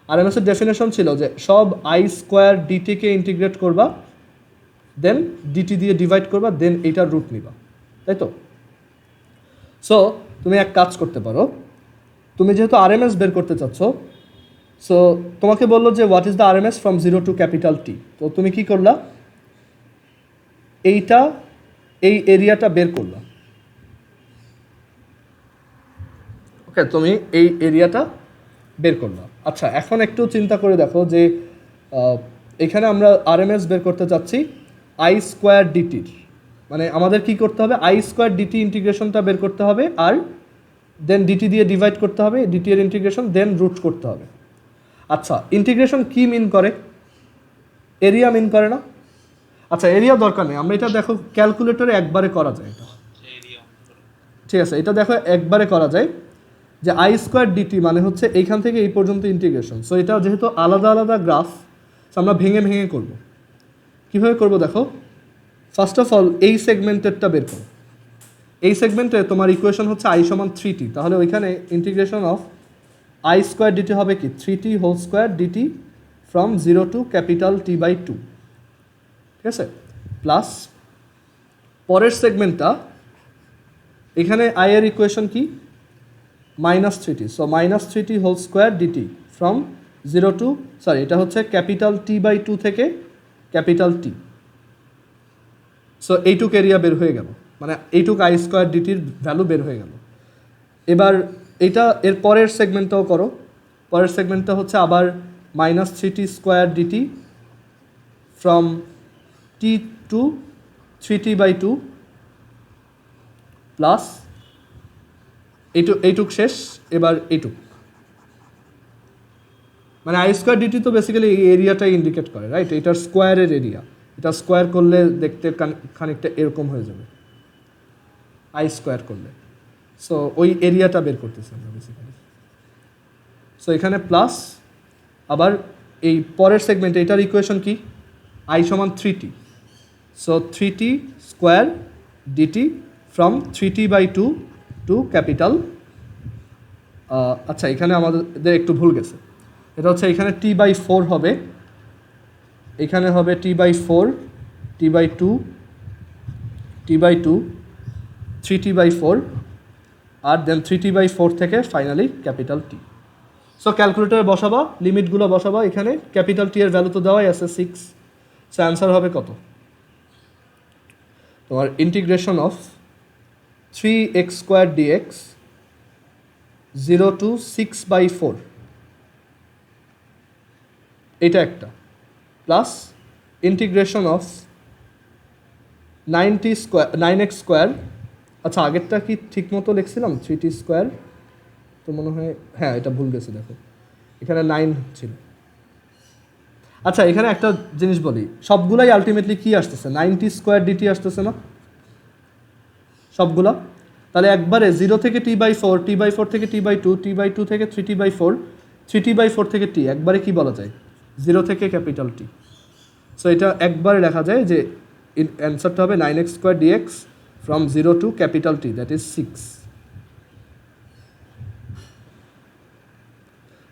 আরএমএস এর ডেফিনেশন ছিল যে সব আই স্কোয়ার ডিটিকে ইন্টিগ্রেট করবা, দেন ডিটি দিয়ে ডিভাইড করবা, দেন এইটার রুট নিবা, তাই তো। সো তুমি এক কাজ করতে পারো, তুমি যেহেতু আরএমএস বের করতে চাচ্ছ, সো তোমাকে বললো যে what is the RMS from 0 to capital টি। তো তুমি কি করলা, এইটা এই এরিয়াটা বের করলা। ওকে, তুমি এই এরিয়াটা বের করলাম। আচ্ছা, এখন একটু চিন্তা করে দেখো যে এখানে আমরা আরএমএস বের করতে চাচ্ছি আই স্কোয়ার ডিটির, মানে আমাদের কি করতে হবে, আই স্কোয়ার ডিটি ইন্টিগ্রেশনটা বের করতে হবে, আর দেন ডিটি দিয়ে ডিভাইড করতে হবে, ডিটি এর ইন্টিগ্রেশন, দেন রুট করতে হবে। আচ্ছা, ইন্টিগ্রেশন কি মিন করে, এরিয়া মিন করে না। আচ্ছা, এরিয়া দরকার নেই, আমরা এটা দেখো ক্যালকুলেটরে একবারে করা যায় এটা, ঠিক আছে। এটা দেখো একবারে করা যায় যে আই স্কোয়ার ডিটি মানে হচ্ছে এইখান থেকে এই পর্যন্ত ইন্টিগ্রেশন। সো এটা যেহেতু আলাদা আলাদা গ্রাফ, আমরা ভেঙে ভেঙে করব। কীভাবে করব দেখো, ফার্স্ট অফ অল এই সেগমেন্টেরটা বের করো। এই সেগমেন্টে তোমার ইকুয়েশন হচ্ছে আই সমান 3t, তাহলে ওইখানে integration of I square DT হবে কি 3t whole square DT from 0 to capital T/2, ঠিক আছে। প্লাস পরের সেগমেন্টটা, এখানে আই এর ইকুয়েশন কি -3t, so -3t whole square DT from 0 to, sorry এটা হচ্ছে ক্যাপিটাল T/2 থেকে ক্যাপিটাল টি। সো এইটুক এরিয়া বের হয়ে গেল, মানে এইটুক আই স্কোয়ার ডিটির ভ্যালু বের হয়ে গেল। এবার এটা এর পরের সেগমেন্টটাও করো। পরের সেগমেন্টটা হচ্ছে আবার -3t square DT from T to 3t/2 plus এইটুক শেষ। এবার এইটুক, মানে আই স্কোয়ার ডিটি তো বেসিক্যালি এই এরিয়াটাই ইন্ডিকেট করে, রাইট। এটার স্কোয়ারের এরিয়া, এটা স্কোয়ার করলে দেখতে খানিকটা এরকম হয়ে যাবে আই স্কোয়ার করলে। সো ওই এরিয়াটা বের করতেছি আমরা বেসিক্যালি। সো এখানে প্লাস আবার এই পরের সেগমেন্টে এটার ইকুয়েশন কি, আই সমান 3t, so 3t square DT from 3t/2 to capital. আচ্ছা, এখানে আমাদের একটু ভুল গেছে, এটা হচ্ছে এখানে t/4 হবে, এখানে হবে t/4, t/2, t/2, 3t/4, আর দেন 3t/4 থেকে ফাইনালি ক্যাপিটাল টি। সো ক্যালকুলেটরে বসাবা, লিমিটগুলো বসাবা। এখানে ক্যাপিটাল টি এর ভ্যালু তো দেওয়াই আছে 6, সো অ্যান্সার হবে কত, তোমার integration of 3x² dx 0 to 6/4, এটা একটা, প্লাস ইন্টিগ্রেশন অফ 9x²। আচ্ছা, আগেরটা কি ঠিক মতো লিখছিলাম 3t স্কোয়ার, তো মনে হয় হ্যাঁ এটা ভুল গেছে, দেখো এখানে 9 ছিল। আচ্ছা, এখানে একটা জিনিস বলি, সবগুলাই আলটিমেটলি কি আসতেছে, 9t² ডিটি আসতেছে না সবগুলা। তাহলে একবারে 0 থেকে t/4, t/4 থেকে t/2, t/2 থেকে 3t/4, 3t/4 থেকে t, একবারে কি বলা যায় 0 থেকে ক্যাপিটাল টি। সো এটা একবারে লেখা যায় যে অ্যান্সারটা হবে 9x² dx from 0 to capital T, that is 6।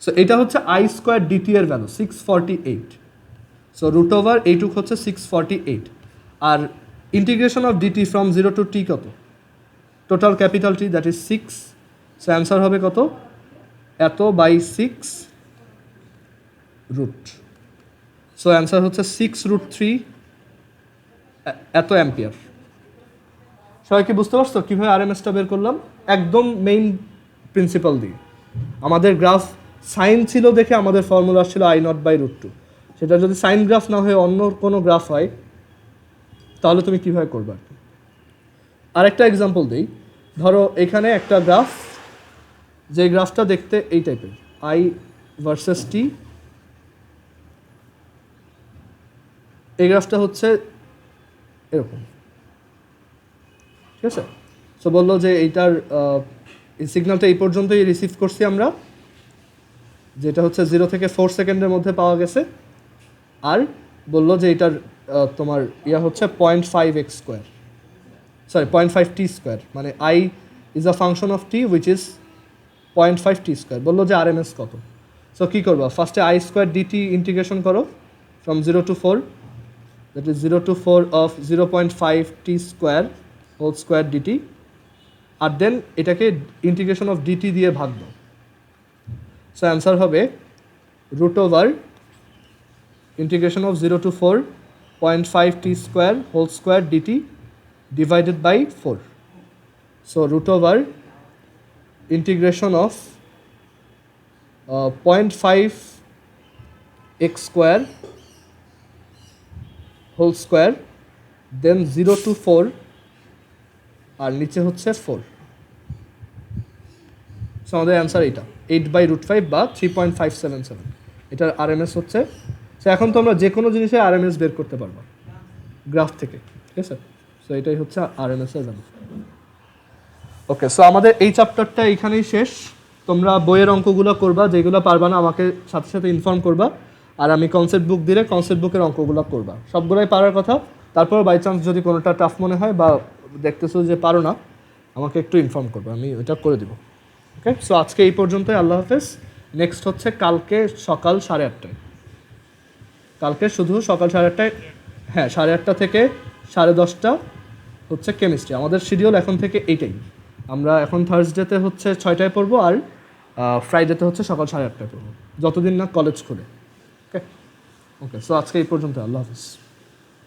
So এটা হচ্ছে আই স্কোয়ার ডিটি এর ভ্যালু 648। সো রুট ওভার এইটুক হচ্ছে 648, আর integration of DT from 0 to t কত, total capital T, that is 6। So answer হবে কত, এত বাই 6 রুট। সো অ্যান্সার হচ্ছে 6√3 এত অ্যাম্পিয়ার। সবাই কি বুঝতে পারছো কীভাবে আরএমএসটা বের করলাম, একদম মেইন প্রিন্সিপাল দিয়ে। আমাদের গ্রাফ সাইন ছিল দেখে আমাদের ফর্মুলা ছিল I0/√2। সেটা যদি সাইন গ্রাফ না হয়ে অন্য কোনো গ্রাফ হয় তাহলে তুমি কীভাবে করবে আর কি। আরেকটা এক্সাম্পল দিই, ধরো এখানে একটা গ্রাফ, যে গ্রাফটা দেখতে এই টাইপের, I ভার্সেস টি। এই গ্রাফটা হচ্ছে এরকম, ঠিক আছে। সো বললো যে এইটার এই সিগন্যালটা এই পর্যন্তই রিসিভ করছি আমরা, যেটা হচ্ছে 0 থেকে 4 সেকেন্ডের মধ্যে পাওয়া গেছে। আর বললো যে এটার তোমার হচ্ছে 0.5x², সরি 0.5t², মানে I is a function of T which is 0.5t²। বললো যে RMS কত। সো কী করবা, ফার্স্টে I² dt ইন্টিগ্রেশন করো from 0 to 4, that is 0 to 4 of 0.5t² whole square dt, আর দেন এটাকে ইন্টিগ্রেশন অফ dt দিয়ে ভাগ দাও। সো অ্যান্সার হবে √ওভার integration of 0 to 4 0.5t² whole square dt divided by 4. So √ওভার integration of 0.5x² whole square, then 0 to 4, আর নিচে হচ্ছে 4। সো আমাদের অ্যান্সার এইটা 8/√5 বা 3.577, এটার RMS হচ্ছে। সো এখন তো আমরা যে কোনো জিনিসের RMS বের করতে পারবো গ্রাফ থেকে, ঠিক আছে। সো এটাই হচ্ছে RMS এর ভ্যালু। ওকে, সো আমাদের এই চ্যাপ্টারটা এইখানেই শেষ। তোমরা বইয়ের অঙ্কগুলো করবা, যেগুলো পারবা না আমাকে সাথে সাথে ইনফর্ম করবা, আর আমি কনসেপ্ট বুক দিলে কনসেপ্ট বুকের অঙ্কগুলো করবা। সবগুলোই পারার কথা, তারপর বাই চান্স যদি কোনোটা টাফ মনে হয় বা দেখতেছো যে পারো না, আমাকে একটু ইনফর্ম করবে, আমি ওইটা করে দেবো। ওকে, সো আজকে এই পর্যন্তই, আল্লাহ হাফেজ। নেক্সট হচ্ছে কালকে সকাল 8:30টায়, কালকে শুধু সকাল 8:30টায়, হ্যাঁ 8:30 থেকে 10:30 হচ্ছে কেমিস্ট্রি। আমাদের শিডিউল এখন থেকে এইটাই। আমরা এখন থার্সডেতে হচ্ছে 6টায় পড়বো, আর ফ্রাইডেতে হচ্ছে সকাল 8:30টায় পড়বো, যতদিন না কলেজ খোলে। ওকে ওকে, সো আজকে এই পর্যন্ত, আল্লাহ হাফিজ।